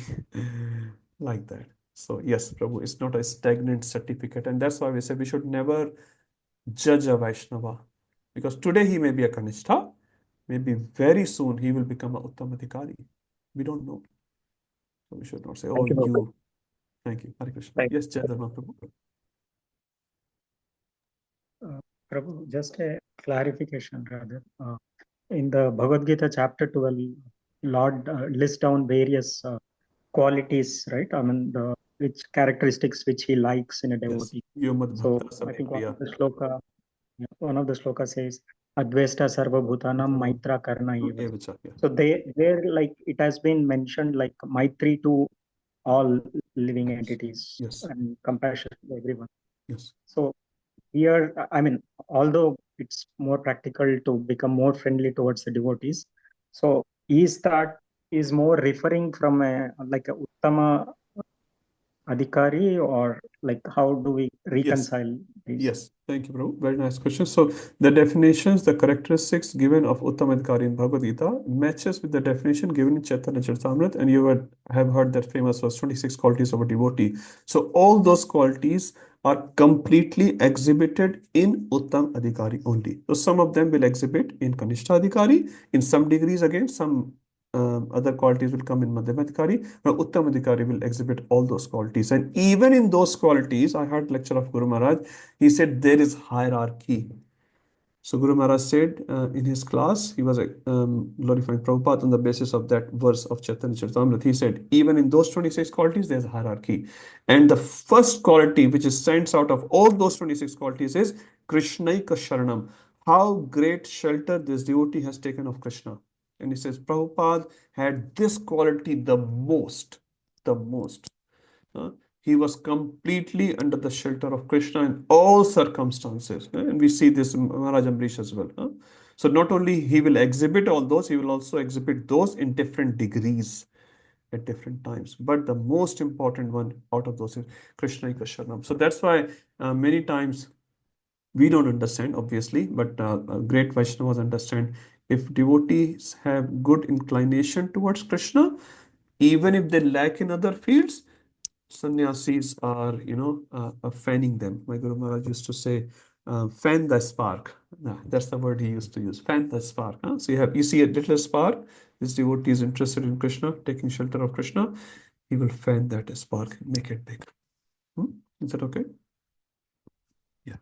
like that. So yes, Prabhu, it's not a stagnant certificate, and that's why we say we should never judge a Vaishnava, because today he may be a Kanishta, maybe very soon he will become a Uttamadhikari. We don't know. So we should not say, oh, Thank you. you. Thank you. Hare Krishna. Thank Yes, Jai Dharma Prabhu. Prabhu, just a clarification rather. In the Bhagavad Gita chapter 12, Lord lists down various qualities, right? I mean, which characteristics which he likes in a devotee. Yes. Yomad So Bhakta I think one Samepriya. of the sloka says, Advesta Sarva Bhutanam Maitra Karna Eva. Evacha, yeah. So there like it has been mentioned like Maitri to all living entities Yes. and compassion to everyone. Yes. So here, I mean, although it's more practical to become more friendly towards the devotees, so is more referring from a like a Uttama Adhikari, or like how do we reconcile these? Yes, thank you, Prabhu. Very nice question. So the definitions, the characteristics given of Uttamadhikari in Bhagavad Gita matches with the definition given in Chaitanya Charitamrita, and you have heard that famous verse 26 qualities of a devotee. So all those qualities are completely exhibited in Uttam Adhikari only. So some of them will exhibit in Kanishta Adhikari, in some degrees again, some other qualities will come in Madhyamadhikari, but Uttamadhikari will exhibit all those qualities. And even in those qualities, I heard lecture of Guru Maharaj, he said there is hierarchy. So Guru Maharaj said in his class, he was glorifying Prabhupada on the basis of that verse of Chaitanya Charitamrita. He said, even in those 26 qualities, there's a hierarchy. And the first quality which is stands out of all those 26 qualities is Krishnaika Sharanam. How great shelter this devotee has taken of Krishna. And he says, Prabhupada had this quality the most. He was completely under the shelter of Krishna in all circumstances. And we see this in Maharaj Amrish as well. So not only he will exhibit all those, he will also exhibit those in different degrees at different times. But the most important one out of those is Krishna Sharanam. So that's why many times We don't understand, obviously, but great Vaishnavas understand. If devotees have good inclination towards Krishna, even if they lack in other fields, sannyasis are, fanning them. My Guru Maharaj used to say, fan the spark. That's the word he used to use, fan the spark. Huh? So you see a little spark, this devotee is interested in Krishna, taking shelter of Krishna, he will fan that spark, make it big. Is that okay? Yeah.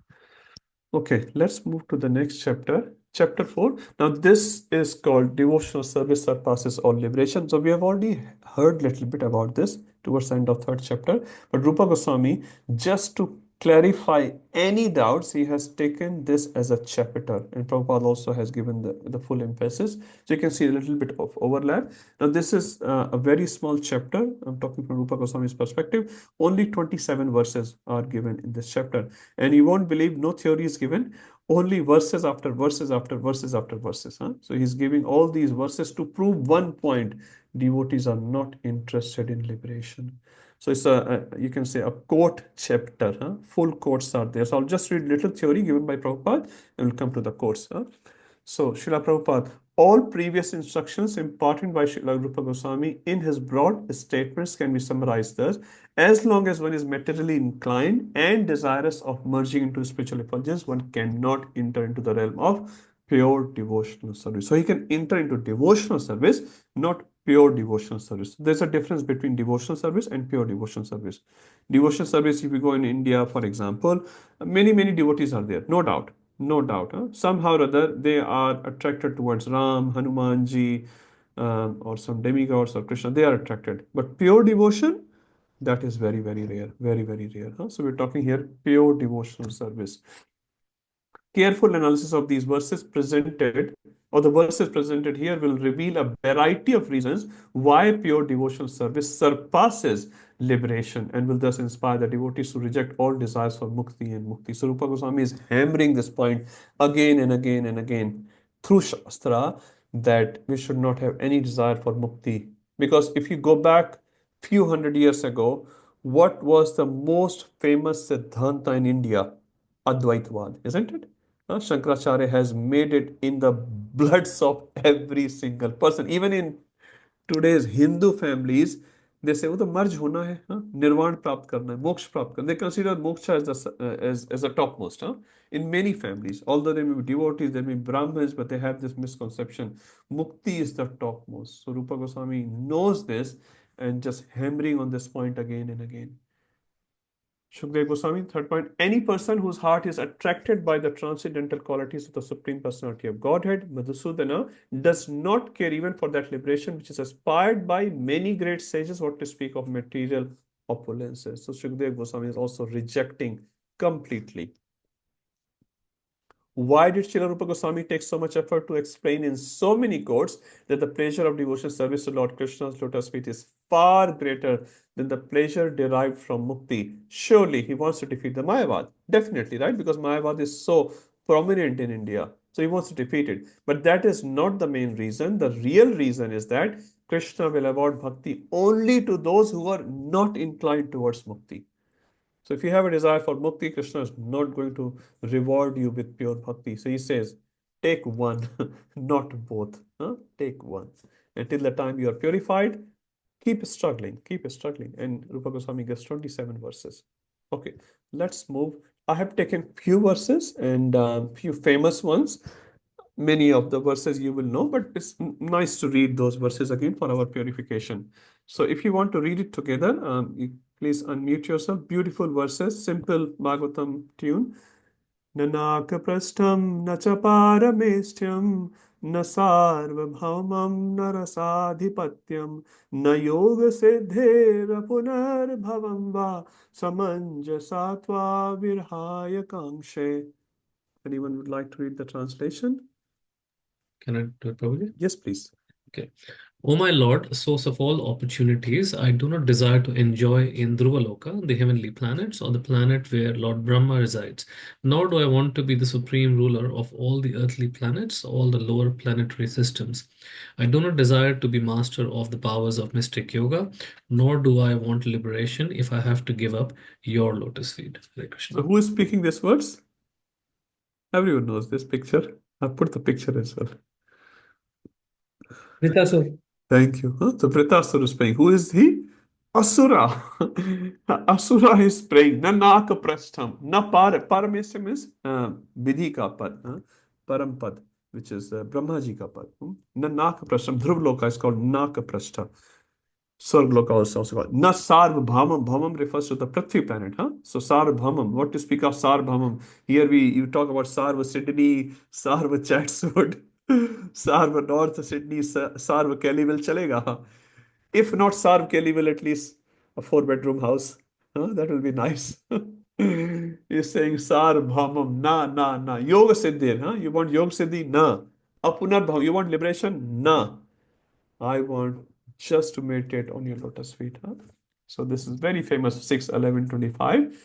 Okay, let's move to the next chapter, chapter 4. Now, this is called Devotional Service Surpasses All Liberation. So, we have already heard a little bit about this towards the end of third chapter. But Rupa Goswami, just to clarify any doubts, he has taken this as a chapter. And Prabhupada also has given the full emphasis. So, you can see a little bit of overlap. Now, this is a very small chapter. I'm talking from Rupa Goswami's perspective. Only 27 verses are given in this chapter. And you won't believe, no theory is given, only verses after verses after verses after verses. So he's giving all these verses to prove one point: devotees are not interested in liberation. So it's you can say a quote chapter. Full quotes are there. So I'll just read little theory given by Prabhupada and we'll come to the quotes. So Srila Prabhupada, all previous instructions imparted by Srila Rupa Goswami in his broad statements can be summarized thus: as long as one is materially inclined and desirous of merging into spiritual effulgence, one cannot enter into the realm of pure devotional service. So he can enter into devotional service, not pure devotional service. There's a difference between devotional service and pure devotional service. Devotional service, if you go in India, for example, many devotees are there, no doubt. No doubt. Somehow or other, they are attracted towards Ram, Hanumanji, or some demigods or Krishna. They are attracted. But pure devotion, that is very, very rare. Very, very rare. So we're talking here pure devotional service. Careful analysis of these verses presented, or the verses presented here, will reveal a variety of reasons why pure devotional service surpasses liberation and will thus inspire the devotees to reject all desires for mukti and mukti. So Rupa Goswami is hammering this point again and again and again through Shastra, that we should not have any desire for mukti. Because if you go back few hundred years ago, what was the most famous Siddhanta in India? Advaitavad, isn't it? Shankaracharya has made it in the bloods of every single person. Even in today's Hindu families, they say, "Oh, the merge hona hai, nirvana prapt karna hai, moksha prapt karna." They consider moksha as the topmost. In many families, although they may be devotees, they may be Brahmins, but they have this misconception: mukti is the topmost. So Rupa Goswami knows this and just hammering on this point again and again. Shukdev Goswami, third point: any person whose heart is attracted by the transcendental qualities of the Supreme Personality of Godhead, Madhusudana, does not care even for that liberation which is aspired by many great sages, what to speak of material opulences. So Shukdev Goswami is also rejecting completely. Why did Srila Rupa Goswami take so much effort to explain in so many quotes that the pleasure of devotional service to Lord Krishna's lotus feet is far greater than the pleasure derived from mukti? Surely he wants to defeat the Mayavad. Definitely, right? Because Mayavad is so prominent in India. So he wants to defeat it. But that is not the main reason. The real reason is that Krishna will award bhakti only to those who are not inclined towards mukti. So if you have a desire for mukti, Krishna is not going to reward you with pure bhakti. So he says, take one, not both. Take one. Until the time you are purified, keep struggling, keep struggling. And Rupa Goswami gives 27 verses. Okay, let's move. I have taken few verses and few famous ones. Many of the verses you will know, but it's nice to read those verses again for our purification. So if you want to read it together, please unmute yourself. Beautiful verses, simple Bhagavatam tune. Nanak prastham na cha parameshyam na sarvabhaumam na rasadhipatyam na yoga siddhera punar bhavam va samanjasatva virhaya kangshe. Anyone would like to read the translation? Can I do it, Prabhuji? Yes, please. Okay. O my Lord, source of all opportunities, I do not desire to enjoy in Dhruvaloka, the heavenly planets, or the planet where Lord Brahma resides, nor do I want to be the supreme ruler of all the earthly planets, all the lower planetary systems. I do not desire to be master of the powers of mystic yoga, nor do I want liberation if I have to give up your lotus feet. Hare Krishna. So who is speaking these words? Everyone knows this picture. I put the picture as well. Vritasur. Thank you. Huh? So Vritasur is praying. Who is he? Asura. Asura is praying. Na naka prastham. Na paramesam is vidhi ka pad. Param pad, which is Brahmaji ka pad. Na naka prastham. Dhruv loka is called naka prastha. Sarvaloka is also called. Na Sarvabhamam. Bhamam refers to the Prithvi planet. Huh? So Sarvabhamam. What to speak of Sarvabhamam? Here you talk about Sarva Sydney, Sarva Chatswood, Sarva North Sydney, Sarva Kellyville chalega. Huh? If not Sarva Kellyville, at least a 4-bedroom house. Huh? That will be nice. He's saying Sarvabhamam. Na. Yoga Siddhi. Huh? You want Yoga Siddhi? Na. Apunarbhavam. You want liberation? Na. I want just to meditate on your lotus feet. Huh? So this is very famous 6:11:25,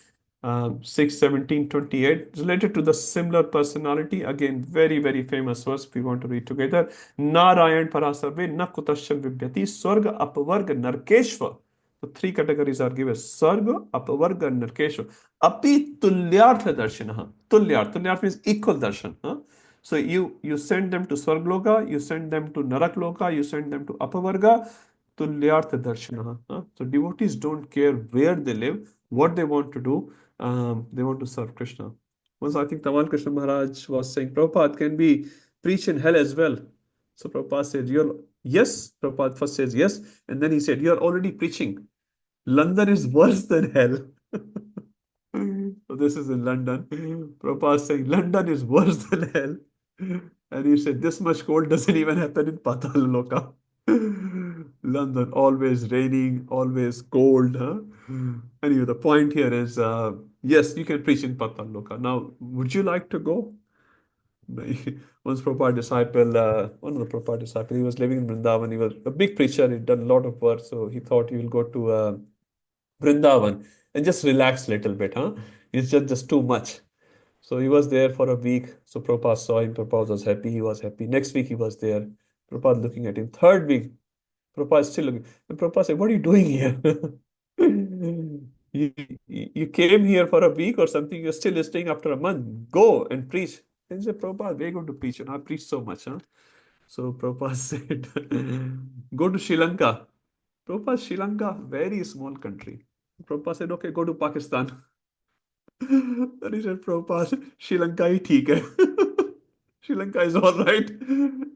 6:17:28. Related to the similar personality. Again, very, very famous verse we want to read together. Narayan parasarve na kutasya vibhyati swarga apavarga narkeshva. So 3 categories are given. Sarga, apavarga, narkeshva. Api tulyartha darshanaha. Tulyartha means equal darshan. Huh? So you send them to Swargloka, you send them to Narakloka, you send them to Apavarga, Tulyartha Darshana. So devotees don't care where they live, what they want to do, they want to serve Krishna. Once I think Tamal Krishna Maharaj was saying, Prabhupada can be preach in hell as well. So Prabhupada said, yes. Prabhupada first says yes, and then he said, you're already preaching. London is worse than hell. So this is in London. Prabhupada saying London is worse than hell. And he said this much cold doesn't even happen in Patal Loka. London, always raining, always cold. Huh? Anyway, the point here is yes, you can preach in Patal Loka. Now, would you like to go? Once Prabhupada disciple, one of the Prabhupada disciples, he was living in Vrindavan. He was a big preacher. He'd done a lot of work. So he thought he will go to Vrindavan and just relax a little bit. Huh? It's just too much. So he was there for a week. So Prabhupada saw him. Prabhupada was happy. He was happy. Next week he was there. Prabhupada looking at him. Third week, Prabhupada is still looking. And Prabhupada said, what are you doing here? you came here for a week or something. You're still staying after a month. Go and preach. And he said, Prabhupada, we're going to preach. And I preach so much. Huh? So Prabhupada said, go to Sri Lanka. Prabhupada, Sri Lanka, very small country. Prabhupada said, okay, go to Pakistan. Then he said, Prabhupada, Sri Lanka hi theek hai. Sri Lanka is all right.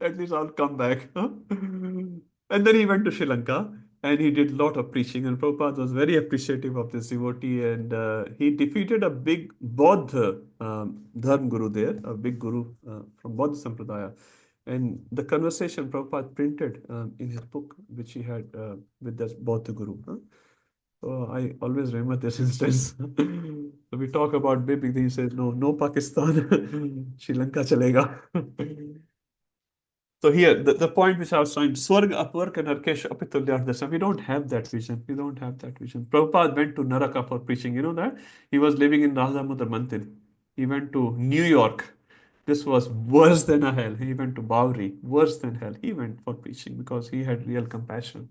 At least I'll come back. Huh? And then he went to Sri Lanka and he did a lot of preaching. And Prabhupada was very appreciative of this devotee. And he defeated a big Bodh Dharm Guru there, a big guru from Bodh Sampradaya. And the conversation Prabhupada printed in his book, which he had with this Bodh Guru. Huh? So I always remember this instance. So we talk about big things. He says, no Pakistan, Sri Lanka chalega. So here, the point which I was trying, Swarga, Apvarga, and Narkesh, Apitulyardasa, we don't have that vision. We don't have that vision. Prabhupada went to Naraka for preaching. You know that? He was living in Rasamudra Mandir. He went to New York. This was worse than a hell. He went to Bowery, worse than hell. He went for preaching because he had real compassion.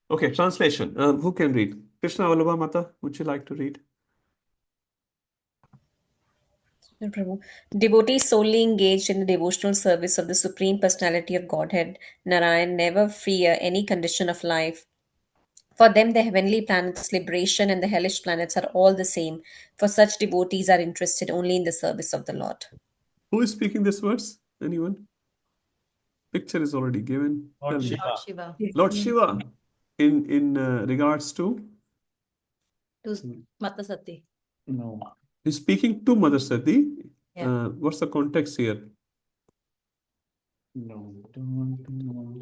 Okay, translation. Who can read? Krishna Vallabha Mata, would you like to read? Prabhu. Devotees solely engaged in the devotional service of the Supreme Personality of Godhead, Narayan, never fear any condition of life. For them, the heavenly planets, liberation, and the hellish planets are all the same. For such devotees are interested only in the service of the Lord. Who is speaking this verse? Anyone? Picture is already given. Lord Tell me. Shiva. Lord Shiva. Lord Shiva, in regards to? To Mata Sati. No. He's speaking to Mother Sati. Yeah. What's the context here? No.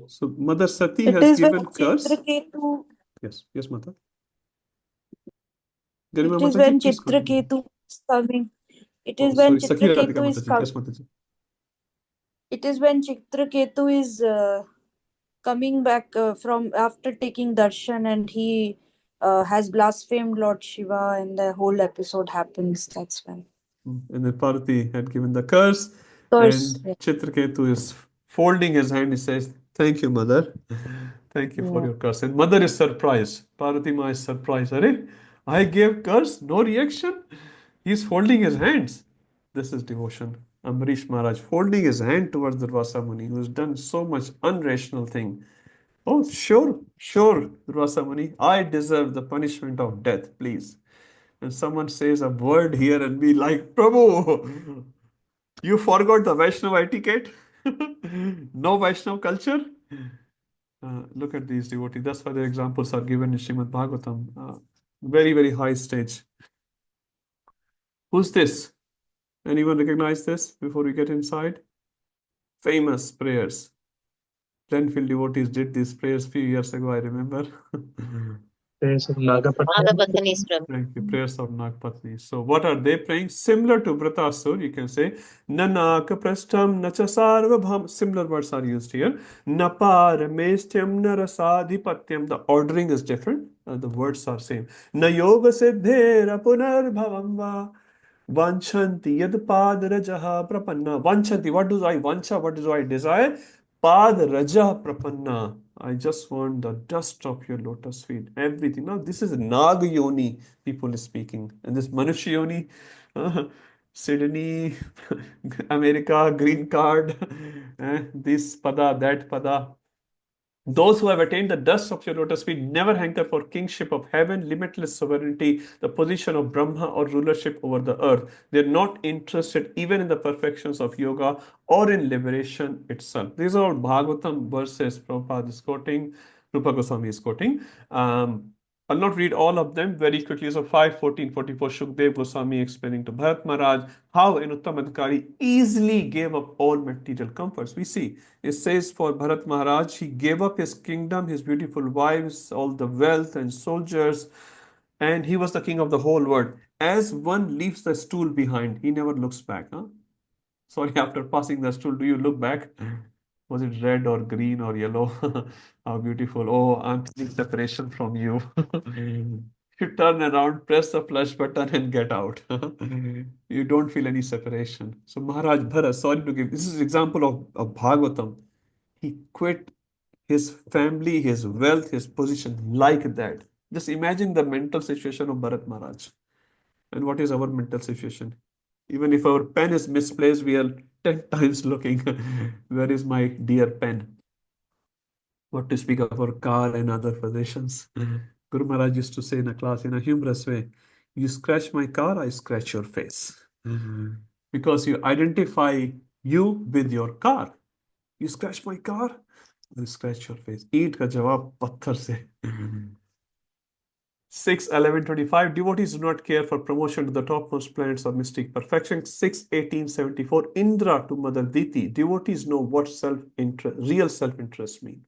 So Mother Sati It has is when given curse. Chitraketu. Yes, Mata. It Garima is Mataji, when please continue. Chitraketu is coming. It Oh, is when sorry, Sakhi Radhika Chitraketu is Mataji. coming. Yes, Mataji. It is when Chitraketu is coming back from after taking darshan, and he has blasphemed Lord Shiva, and the whole episode happens. That's when. And then Parvati had given the curse, Curse. and Chitraketu is folding his hand. He says, thank you, Mother. Thank you for Yeah. your curse. And Mother is surprised. Parvati Ma is surprised. Arey, I gave curse, no reaction. He's folding his hands. This is devotion. Amrish Maharaj folding his hand towards Durvasa Muni, who's done so much unrational thing. Oh, sure, sure, Durvasa Muni, I deserve the punishment of death, please. And someone says a word here and be like, Prabhu, you forgot the Vaishnava etiquette? No Vaishnava culture? Look at these devotees. That's why the examples are given in Srimad Bhagavatam. Very, very high stage. Who's this? Anyone recognize this before we get inside? Famous prayers. Glenfield devotees did these prayers few years ago, I remember. Prayers of Nagapatnam. Nagapatani's Prabhu. Thank you. Prayers of Nagpatni. So what are they praying? Similar to Vratasur, you can say, Nanak prastham nacha sarvabham. Similar words are used here. Naparamestyam narasadhipatyam. The ordering is different. The words are same. Na yoga siddhera punarbhavam va. Vanchanti yad padarajaha prapanna. Vanchanti, what do I vancha? What do I desire? Padaraja prapanna. I just want the dust of your lotus feet. Everything. Now, this is Nag Yoni people is speaking. And this Manushya Yoni, Sydney, America, green card, this pada, that pada. Those who have attained the dust of your lotus feet never hanker for kingship of heaven, limitless sovereignty, the position of Brahma, or rulership over the earth. They're not interested even in the perfections of yoga or in liberation itself. These are all Bhagavatam verses Prabhupada is quoting, Rupa Goswami is quoting. I'll not read all of them very quickly. So 5, 14, 44, Shukdev Goswami explaining to Bharat Maharaj how an Uttamadhikari easily gave up all material comforts. We see, it says for Bharat Maharaj, he gave up his kingdom, his beautiful wives, all the wealth and soldiers, and he was the king of the whole world. As one leaves the stool behind, he never looks back. Huh? Sorry, after passing the stool, do you look back? Was it red or green or yellow? How beautiful. Oh, I'm feeling separation from you. You turn around, press the flush button and get out. You don't feel any separation. So Maharaj Bharat, sorry to give, this is an example of Bhagavatam. He quit his family, his wealth, his position like that. Just imagine the mental situation of Bharat Maharaj. And what is our mental situation? Even if our pen is misplaced, we are 10 times looking, where is my dear pen? What to speak of our car and other possessions? Guru Maharaj used to say in a class in a humorous way, you scratch my car, I scratch your face. Because you identify you with your car. You scratch my car, I scratch your face. Eat ka jawab patthar se. 6:11:25 devotees do not care for promotion to the topmost planets of mystic perfection. 6:18:74 Indra to Mother Diti. Devotees know what real self-interest means.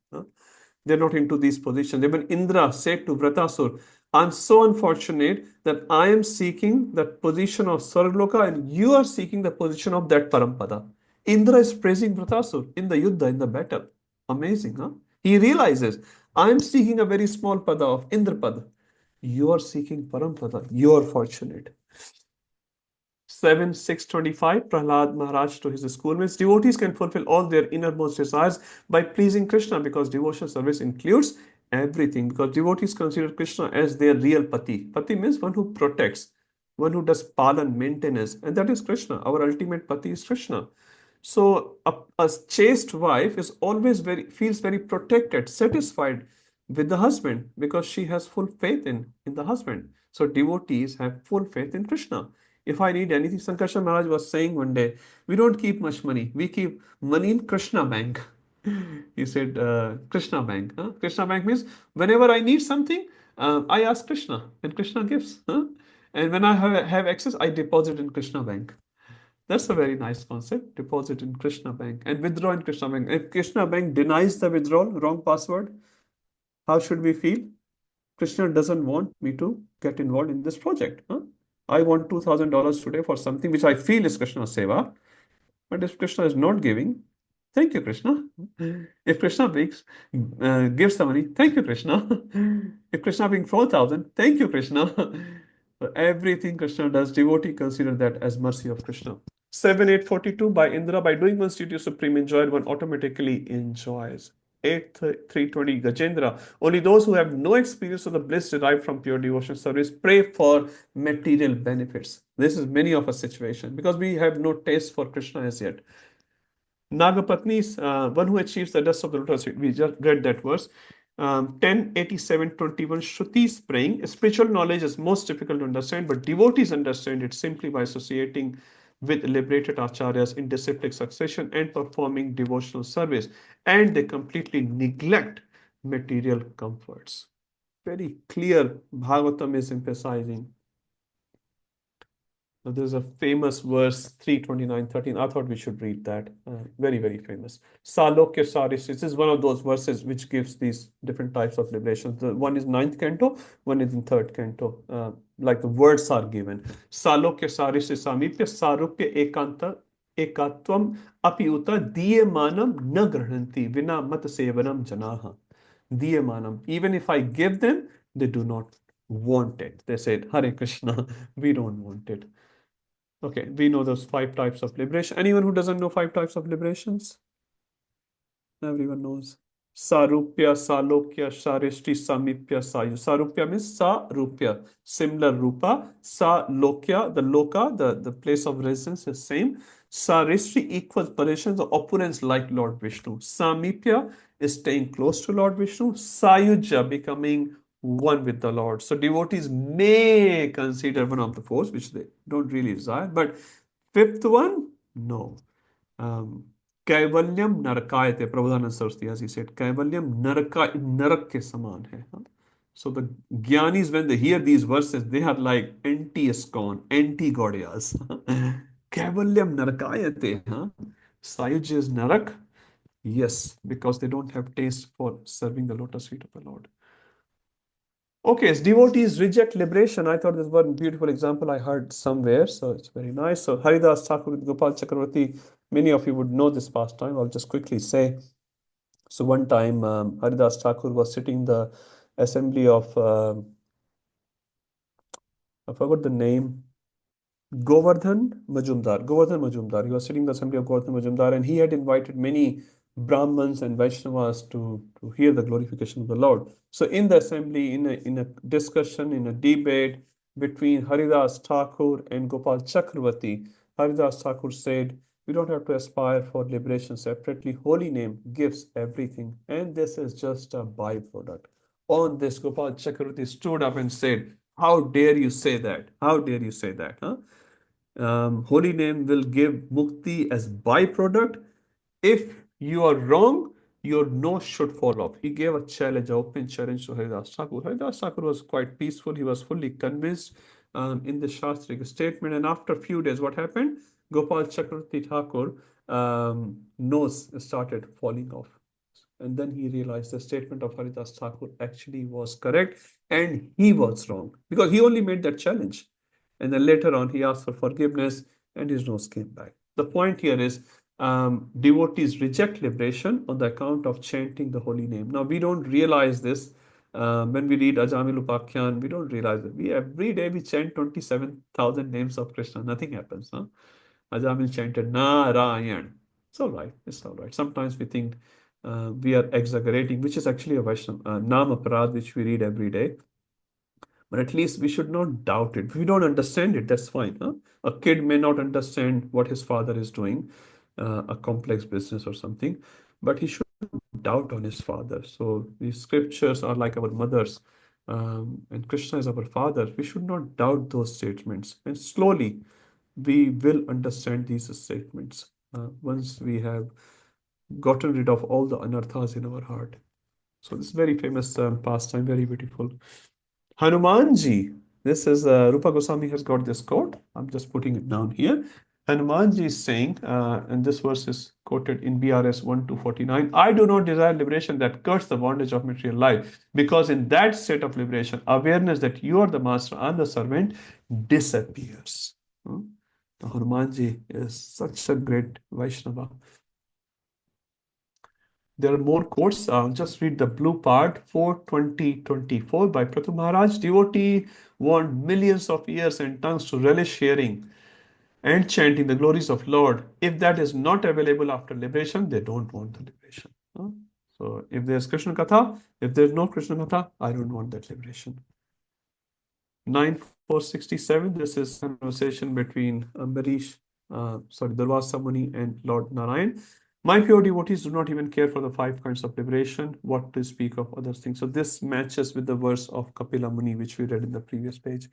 They're not into these positions. Even Indra said to Vratasur, I'm so unfortunate that I am seeking that position of Sargloka and you are seeking the position of that Parampada. Indra is praising Vratasur in the Yuddha, in the battle. Amazing, huh? He realizes, I'm seeking a very small pada of Indrapada. You are seeking Parampada. You are fortunate. 7:6:25 Prahlad Maharaj to his schoolmates. Devotees can fulfill all their innermost desires by pleasing Krishna because devotional service includes everything. Because devotees consider Krishna as their real pati. Pati means one who protects, one who does palan, maintenance, and that is Krishna. Our ultimate pati is Krishna. So a chaste wife is always feels very protected, satisfied with the husband because she has full faith in the husband. So devotees have full faith in Krishna. If I need anything, Sankarshan Maharaj was saying one day, we don't keep much money. We keep money in Krishna Bank. He said, Krishna Bank. Huh? Krishna Bank means whenever I need something, I ask Krishna and Krishna gives. Huh? And when I have access, I deposit in Krishna Bank. That's a very nice concept. Deposit in Krishna Bank and withdraw in Krishna Bank. If Krishna Bank denies the withdrawal, wrong password, how should we feel? Krishna doesn't want me to get involved in this project. Huh? I want $2,000 today for something which I feel is Krishna Seva. But if Krishna is not giving, thank you, Krishna. If Krishna gives the money, thank you, Krishna. If Krishna brings 4,000, thank you, Krishna. So everything Krishna does, devotee consider that as mercy of Krishna. 7:8:42 by Indra, by doing one's duty of supreme enjoyer, one automatically enjoys 8320 Gajendra. Only those who have no experience of the bliss derived from pure devotion service pray for material benefits. This is many of our situation because we have no taste for Krishna as yet. Nagapatni is one who achieves the dust of the lotus feet. We just read that verse. 1087:21 Shruti is praying. Spiritual knowledge is most difficult to understand, but devotees understand it simply by associating with liberated acharyas in disciplic succession and performing devotional service. And they completely neglect material comforts. Very clear, Bhagavatam is emphasizing. Now, there's a famous verse 329:13. I thought we should read that. Very, very famous. Salokya Saris. This is one of those verses which gives these different types of liberations. The one is 9th canto, one is in 3rd canto. Like the words are given. Salokya Saris Samipya Sarupya Ekanta Ekatvam Apiuta Diyamanam na grahanti vina mat sevanam janaha. Diyamanam. Even if I give them, they do not want it. They said, Hare Krishna, we don't want it. Okay, we know those 5 types of liberation. Anyone who doesn't know 5 types of liberations? Everyone knows. Sarupya, Salokya, Sharishti, Samipya, Sayu. Sarupya means Sarupya, similar Rupa. Salokya, the Loka, the place of residence is same. Sarishti equals positions or opulence like Lord Vishnu. Samipya is staying close to Lord Vishnu. Sayuja, becoming one with the Lord. So devotees may consider one of the 4, which they don't really desire. But 5th one, no. Kaivalyam narakayate, Prabhupada Saraswati, as he said, Kaivalyam narak ke saman hai. So the Gyanis, when they hear these verses, they are like anti-ISKCON, anti-Gaudiyas. Kaivalyam narakayate. Sayuj is narak. Yes, because they don't have taste for serving the lotus feet of the Lord. Okay, so devotees reject liberation. I thought this was one beautiful example I heard somewhere, so it's very nice. So Haridas Thakur with Gopal Chakravarti, many of you would know this pastime. I'll just quickly say. So one time, Haridas Thakur was sitting in the assembly of, I forgot the name, Govardhan Majumdar. He was sitting in the assembly of Govardhan Majumdar, and he had invited many Brahmins and Vaishnavas to hear the glorification of the Lord. So in the assembly, in a discussion, in a debate between Haridas Thakur and Gopal Chakravarti, Haridas Thakur said, we don't have to aspire for liberation separately. Holy name gives everything, and this is just a byproduct. On this, Gopal Chakravarti stood up and said, how dare you say that? How dare you say that? Holy name will give mukti as byproduct. If you are wrong, your nose should fall off. He gave a challenge, an open challenge to Haridas Thakur. Haridas Thakur was quite peaceful. He was fully convinced in the Shastric statement. And after a few days, what happened? Gopal Chakravarti Thakur nose started falling off. And then he realized the statement of Haridas Thakur actually was correct and he was wrong because he only made that challenge. And then later on, he asked for forgiveness and his nose came back. The point here is devotees reject liberation on the account of chanting the holy name. Now, we don't realize this when we read Ajamil Upakhyan. We don't realize it. Every day we chant 27,000 names of Krishna. Nothing happens. Ajamil chanted Narayan. It's all right. It's all right. Sometimes we think we are exaggerating, which is actually a Vaishnava Nam Aparad, which we read every day. But at least we should not doubt it. If we don't understand it, that's fine. A kid may not understand what his father is doing, a complex business or something, but he should not doubt on his father. So these scriptures are like our mothers, and Krishna is our father. We should not doubt those statements. And slowly, we will understand these statements once we have gotten rid of all the anarthas in our heart. So this is very famous pastime, very beautiful. Hanumanji, this is Rupa Goswami has got this quote. I'm just putting it down here. Hanumanji is saying, and this verse is quoted in BRS 1-49, I do not desire liberation that cuts the bondage of material life, because in that state of liberation, awareness that you are the master and the servant disappears. Hanumanji is such a great Vaishnava. There are more quotes. Just read the blue part, 4:20-24 by Prathu Maharaj. Devotee want millions of ears and tongues to relish hearing and chanting the glories of Lord. If that is not available after liberation, they don't want the liberation. So So if there's Krishna Katha, if there's no Krishna Katha, I don't want that liberation. 9467, this is conversation between Durvasa Muni and Lord Narayan. My pure devotees do not even care for the 5 kinds of liberation, what to speak of other things. So this matches with the verse of Kapila Muni, which we read in the previous page.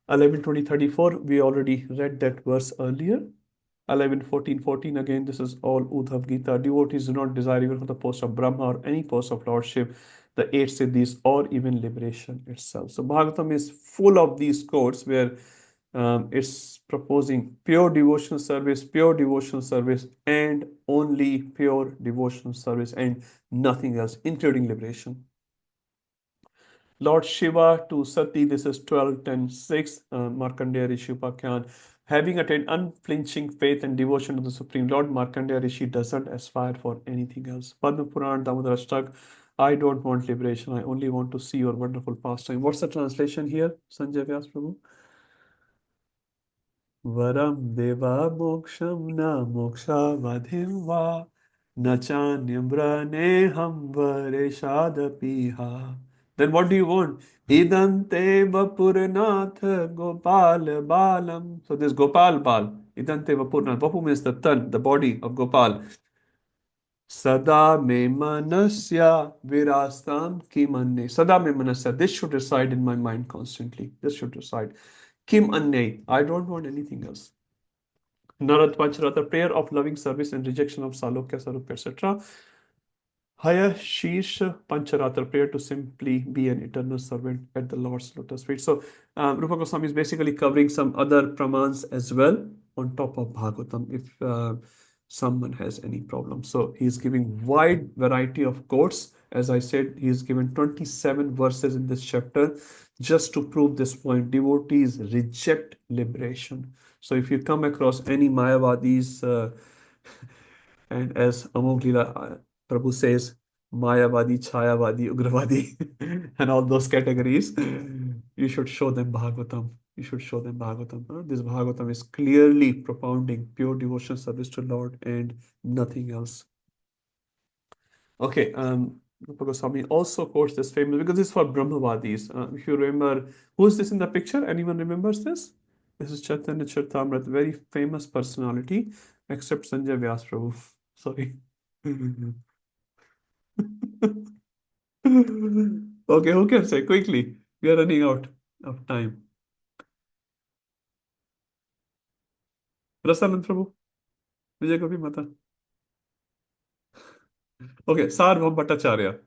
11:20:34, we already read that verse earlier. 11:14:14, again, this is all Udhav Gita. Devotees do not desire even for the post of Brahma or any post of lordship, the 8 siddhis, or even liberation itself. So Bhagavatam is full of these quotes where it's proposing pure devotional service, and only pure devotional service and nothing else, including liberation. Lord Shiva to Sati, this is 12:10:6, Markandeya Rishi Upakhyan. Having attained unflinching faith and devotion to the Supreme Lord, Markandeya Rishi doesn't aspire for anything else. Padma Puran, Damodar Ashtak, I don't want liberation, I only want to see your wonderful pastime. What's the translation here, Sanjay Vyas Prabhu? Varam deva moksham na moksha vadhim va nachanyamra neham vareshadapiha. Then what do you want? Idante vapurnath gopal balam. So this Gopal Bal, Idante vapurnath. Vapu means the tan, the body of Gopal. Sada me manasya virastam kim anne. Sada me manasya. This should reside in my mind constantly. This should reside. Kim anne. I don't want anything else. Narad Pancharata, prayer of loving service and rejection of Salokya, Sarupya, etc. Haya Sheesh Pancharatra, prayer to simply be an eternal servant at the Lord's lotus feet. So Rupa Goswami is basically covering some other pramans as well on top of Bhagavatam if someone has any problem. So he's giving wide variety of quotes. As I said, he's given 27 verses in this chapter just to prove this point. Devotees reject liberation. So if you come across any Mayavadis, and as Amog Leela Prabhu says, Mayavadi, Chayavadi, Ugravadi, and all those categories, you should show them Bhagavatam. You should show them Bhagavatam. This Bhagavatam is clearly propounding pure devotional service to Lord and nothing else. Okay, Rupa Goswami also quotes this famous, because this is for Brahmavadis. If you remember, who is this in the picture? Anyone remembers this? This is Chaitanya Charitamrita, very famous personality, except Sanjay Vyas Prabhu. Sorry. Okay, who can say quickly? We are running out of time. Rasanand Prabhu, Vijay Gopi Mata. Okay, Sarvam Bhattacharya.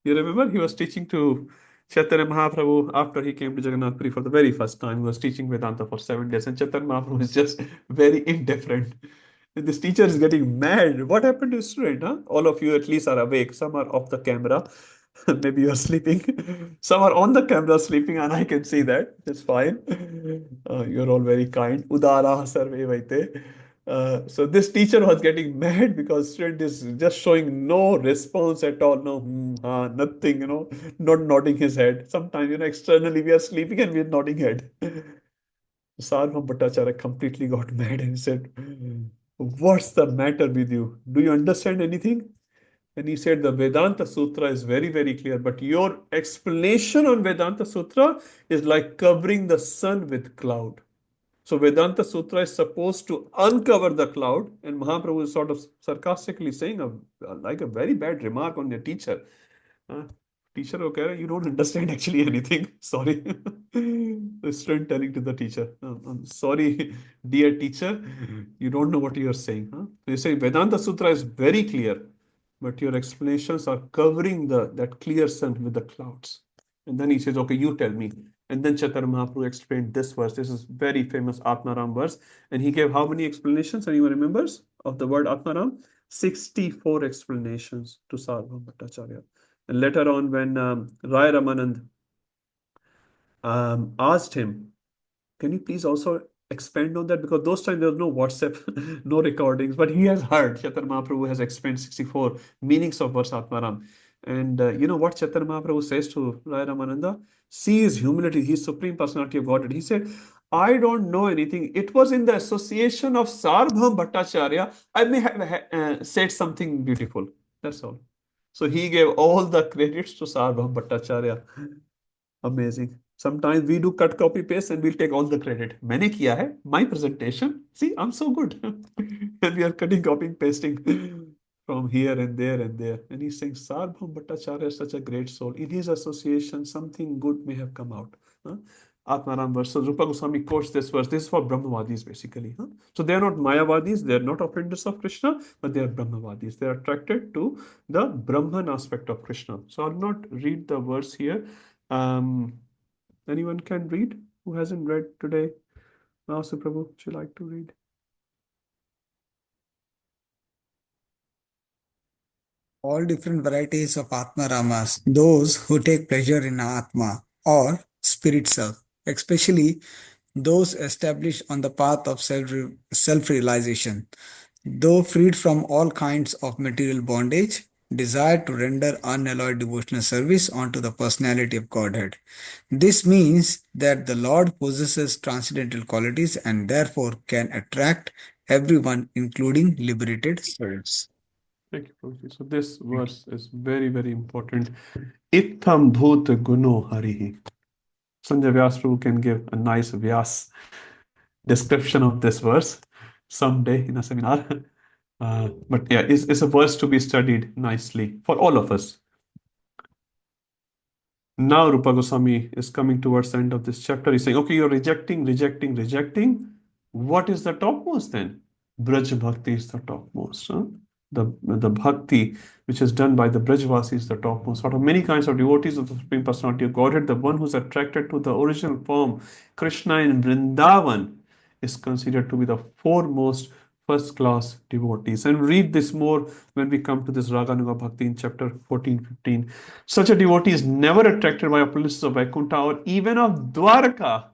You remember he was teaching to Chaitanya Mahaprabhu after he came to Jagannath Puri for the very first time. He was teaching Vedanta for 7 days, and Chaitanya Mahaprabhu is just very indifferent. And this teacher is getting mad. What happened to his student? All of you at least are awake. Some are off the camera. Maybe you are sleeping. Some are on the camera sleeping, and I can see that. It's fine. You're all very kind. Udara sarve vaite. So this teacher was getting mad because student is just showing no response at all. No, nothing, not nodding his head. Sometimes, externally we are sleeping and we are nodding head. Sarvam Bhattacharya completely got mad and said, "What's the matter with you? Do you understand anything?" And he said, "The Vedanta Sutra is very, very clear, but your explanation on Vedanta Sutra is like covering the sun with cloud." So Vedanta Sutra is supposed to uncover the cloud, and Mahaprabhu is sort of sarcastically saying like a very bad remark on your teacher. Teacher, okay, you don't understand actually anything. Sorry. The student telling to the teacher, I'm sorry, dear teacher, you don't know what you are saying. So you say Vedanta Sutra is very clear, but your explanations are covering that clear sun with the clouds. And then he says, okay, you tell me. And then Chaitanya Mahaprabhu explained this verse. This is very famous Atmaram verse. And he gave how many explanations? Anyone remembers of the word Atmaram? 64 explanations to Sarvam Bhattacharya. And later on, when Rai Ramanand asked him, can you please also expand on that? Because those times there was no WhatsApp, no recordings, but he has heard. Chaitanya Mahaprabhu has explained 64 meanings of verse Atmaram. And you know what Chaitanya Mahaprabhu says to Rai Ramananda? See his humility, his supreme personality of Godhead. He said, I don't know anything. It was in the association of Sarbham Bhattacharya. I may have said something beautiful. That's all. So he gave all the credits to Sarbham Bhattacharya. Amazing. Sometimes we do cut, copy, paste, and we'll take all the credit. मैंने किया है. My presentation. See, I'm so good. And we are cutting, copying, pasting from here and there and there. And he's saying, Sarbham Bhattacharya is such a great soul. In his association, something good may have come out. Huh? Atmaram verse. So Rupa Goswami quotes this verse. This is for Brahmavadis basically. Huh? So they are not Mayavadis. They are not offenders of Krishna, but they are Brahmavadis. They are attracted to the Brahman aspect of Krishna. So I'll not read the verse here. Anyone can read who hasn't read today? Prabhu, would you like to read? All different varieties of Atma Ramas, those who take pleasure in Atma or spirit self, especially those established on the path of self-realization, though freed from all kinds of material bondage, desire to render unalloyed devotional service unto the personality of Godhead. This means that the Lord possesses transcendental qualities and therefore can attract everyone, including liberated souls. Thank you, Prabhuji. So this verse is very, very important. Itham bhut guno harihi. Sanjay Vyas Prabhu can give a nice Vyas description of this verse someday in a seminar. But yeah, it's a verse to be studied nicely for all of us. Now Rupa Goswami is coming towards the end of this chapter. He's saying, okay, you're rejecting. What is the topmost then? Braj Bhakti is the topmost. Huh? The Bhakti which is done by the Brajvasi is the topmost. Out of many kinds of devotees of the Supreme Personality of Godhead, the one who's attracted to the original form, Krishna in Vrindavan, is considered to be the foremost first-class devotees. And read this more when we come to this Raganuga Bhakti in chapter 14-15. Such a devotee is never attracted by opulences of Vaikuntha or even of Dwarka,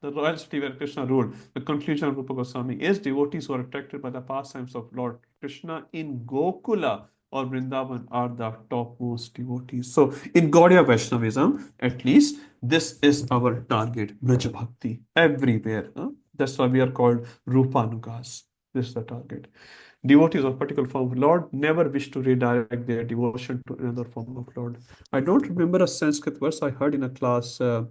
the royal city where Krishna ruled. The conclusion of Rupa Goswami is devotees who are attracted by the pastimes of Lord Krishna in Gokula or Vrindavan are the topmost devotees. So in Gaudiya Vaishnavism, at least, this is our target, Braj Bhakti, everywhere. Huh? That's why we are called Rupanugas. This is the target. Devotees of particular form of Lord never wish to redirect their devotion to another form of Lord. I don't remember a Sanskrit verse I heard in a class of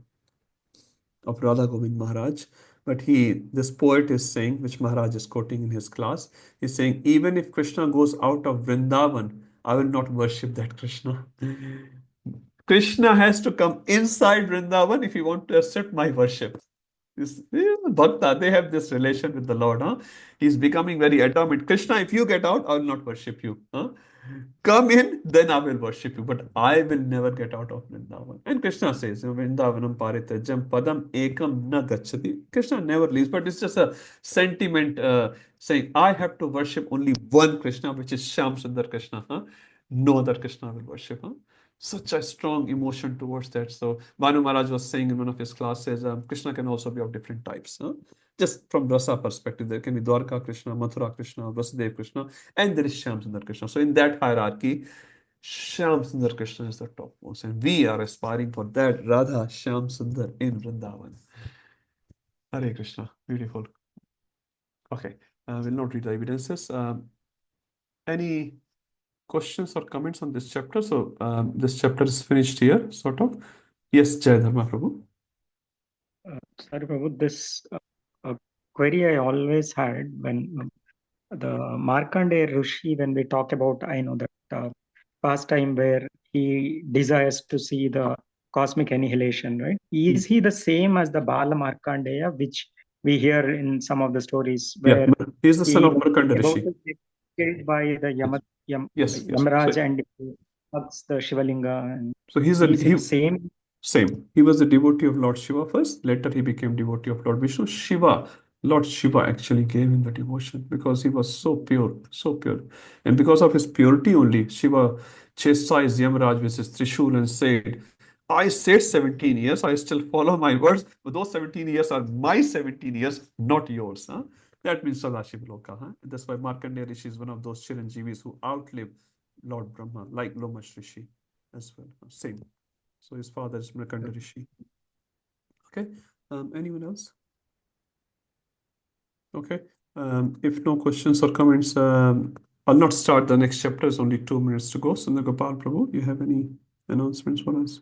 Radha Govind Maharaj, but this poet is saying, which Maharaj is quoting in his class, he's saying, even if Krishna goes out of Vrindavan, I will not worship that Krishna. Krishna has to come inside Vrindavan if you want to accept my worship. Bhakta, they have this relation with the Lord. Huh? He's becoming very adamant. Krishna, if you get out, I will not worship you. Huh? Come in, then I will worship you. But I will never get out of Vrindavan. And Krishna says, Vrindavanam paritajam padam ekam na gachati. Krishna never leaves, but it's just a sentiment saying, I have to worship only one Krishna, which is Shyam Sundar Krishna. Huh? No other Krishna will worship. Huh? Such a strong emotion towards that. So Bhanu Maharaj was saying in one of his classes, Krishna can also be of different types. Huh? Just from rasa perspective, there can be Dwarka Krishna, Mathura Krishna, Vasudev Krishna, and there is Shyam Sundar Krishna. So in that hierarchy, Shyam Sundar Krishna is the topmost, and we are aspiring for that Radha Shyam Sundar in Vrindavan. Hare Krishna, beautiful. Okay, we'll not read the evidences. Any questions or comments on this chapter? So this chapter is finished here, sort of. Yes, Jai Dharma Prabhu. Sorry, Prabhu, this query I always had when the Markandeya Rishi, when we talk about, I know that pastime where he desires to see the cosmic annihilation, right? Is he the same as the Bala Markandeya, which we hear in some of the stories where he is the son of Markanda about Rishi. to get killed by the Yes. Yamaraj So, and hugs the Shivalinga? And so is it the same? Same. He was a devotee of Lord Shiva first. Later, he became devotee of Lord Vishnu. Lord Shiva actually gave him the devotion because he was so pure, so pure. And because of his purity only, Shiva chastised Yamaraj with his Trishul and said, I said 17 years, I still follow my words, but those 17 years are my 17 years, not yours. Huh? That means Sadashiv Loka. Huh? That's why Markandeya Rishi is one of those Chiranjeevis who outlive Lord Brahma, like Lomash Rishi as well. Same. So his father is Markanda Rishi. Okay. Anyone else? Okay. If no questions or comments, I'll not start the next chapter. It's only 2 minutes to go. Sundar Gopal Prabhu, you have any announcements for us?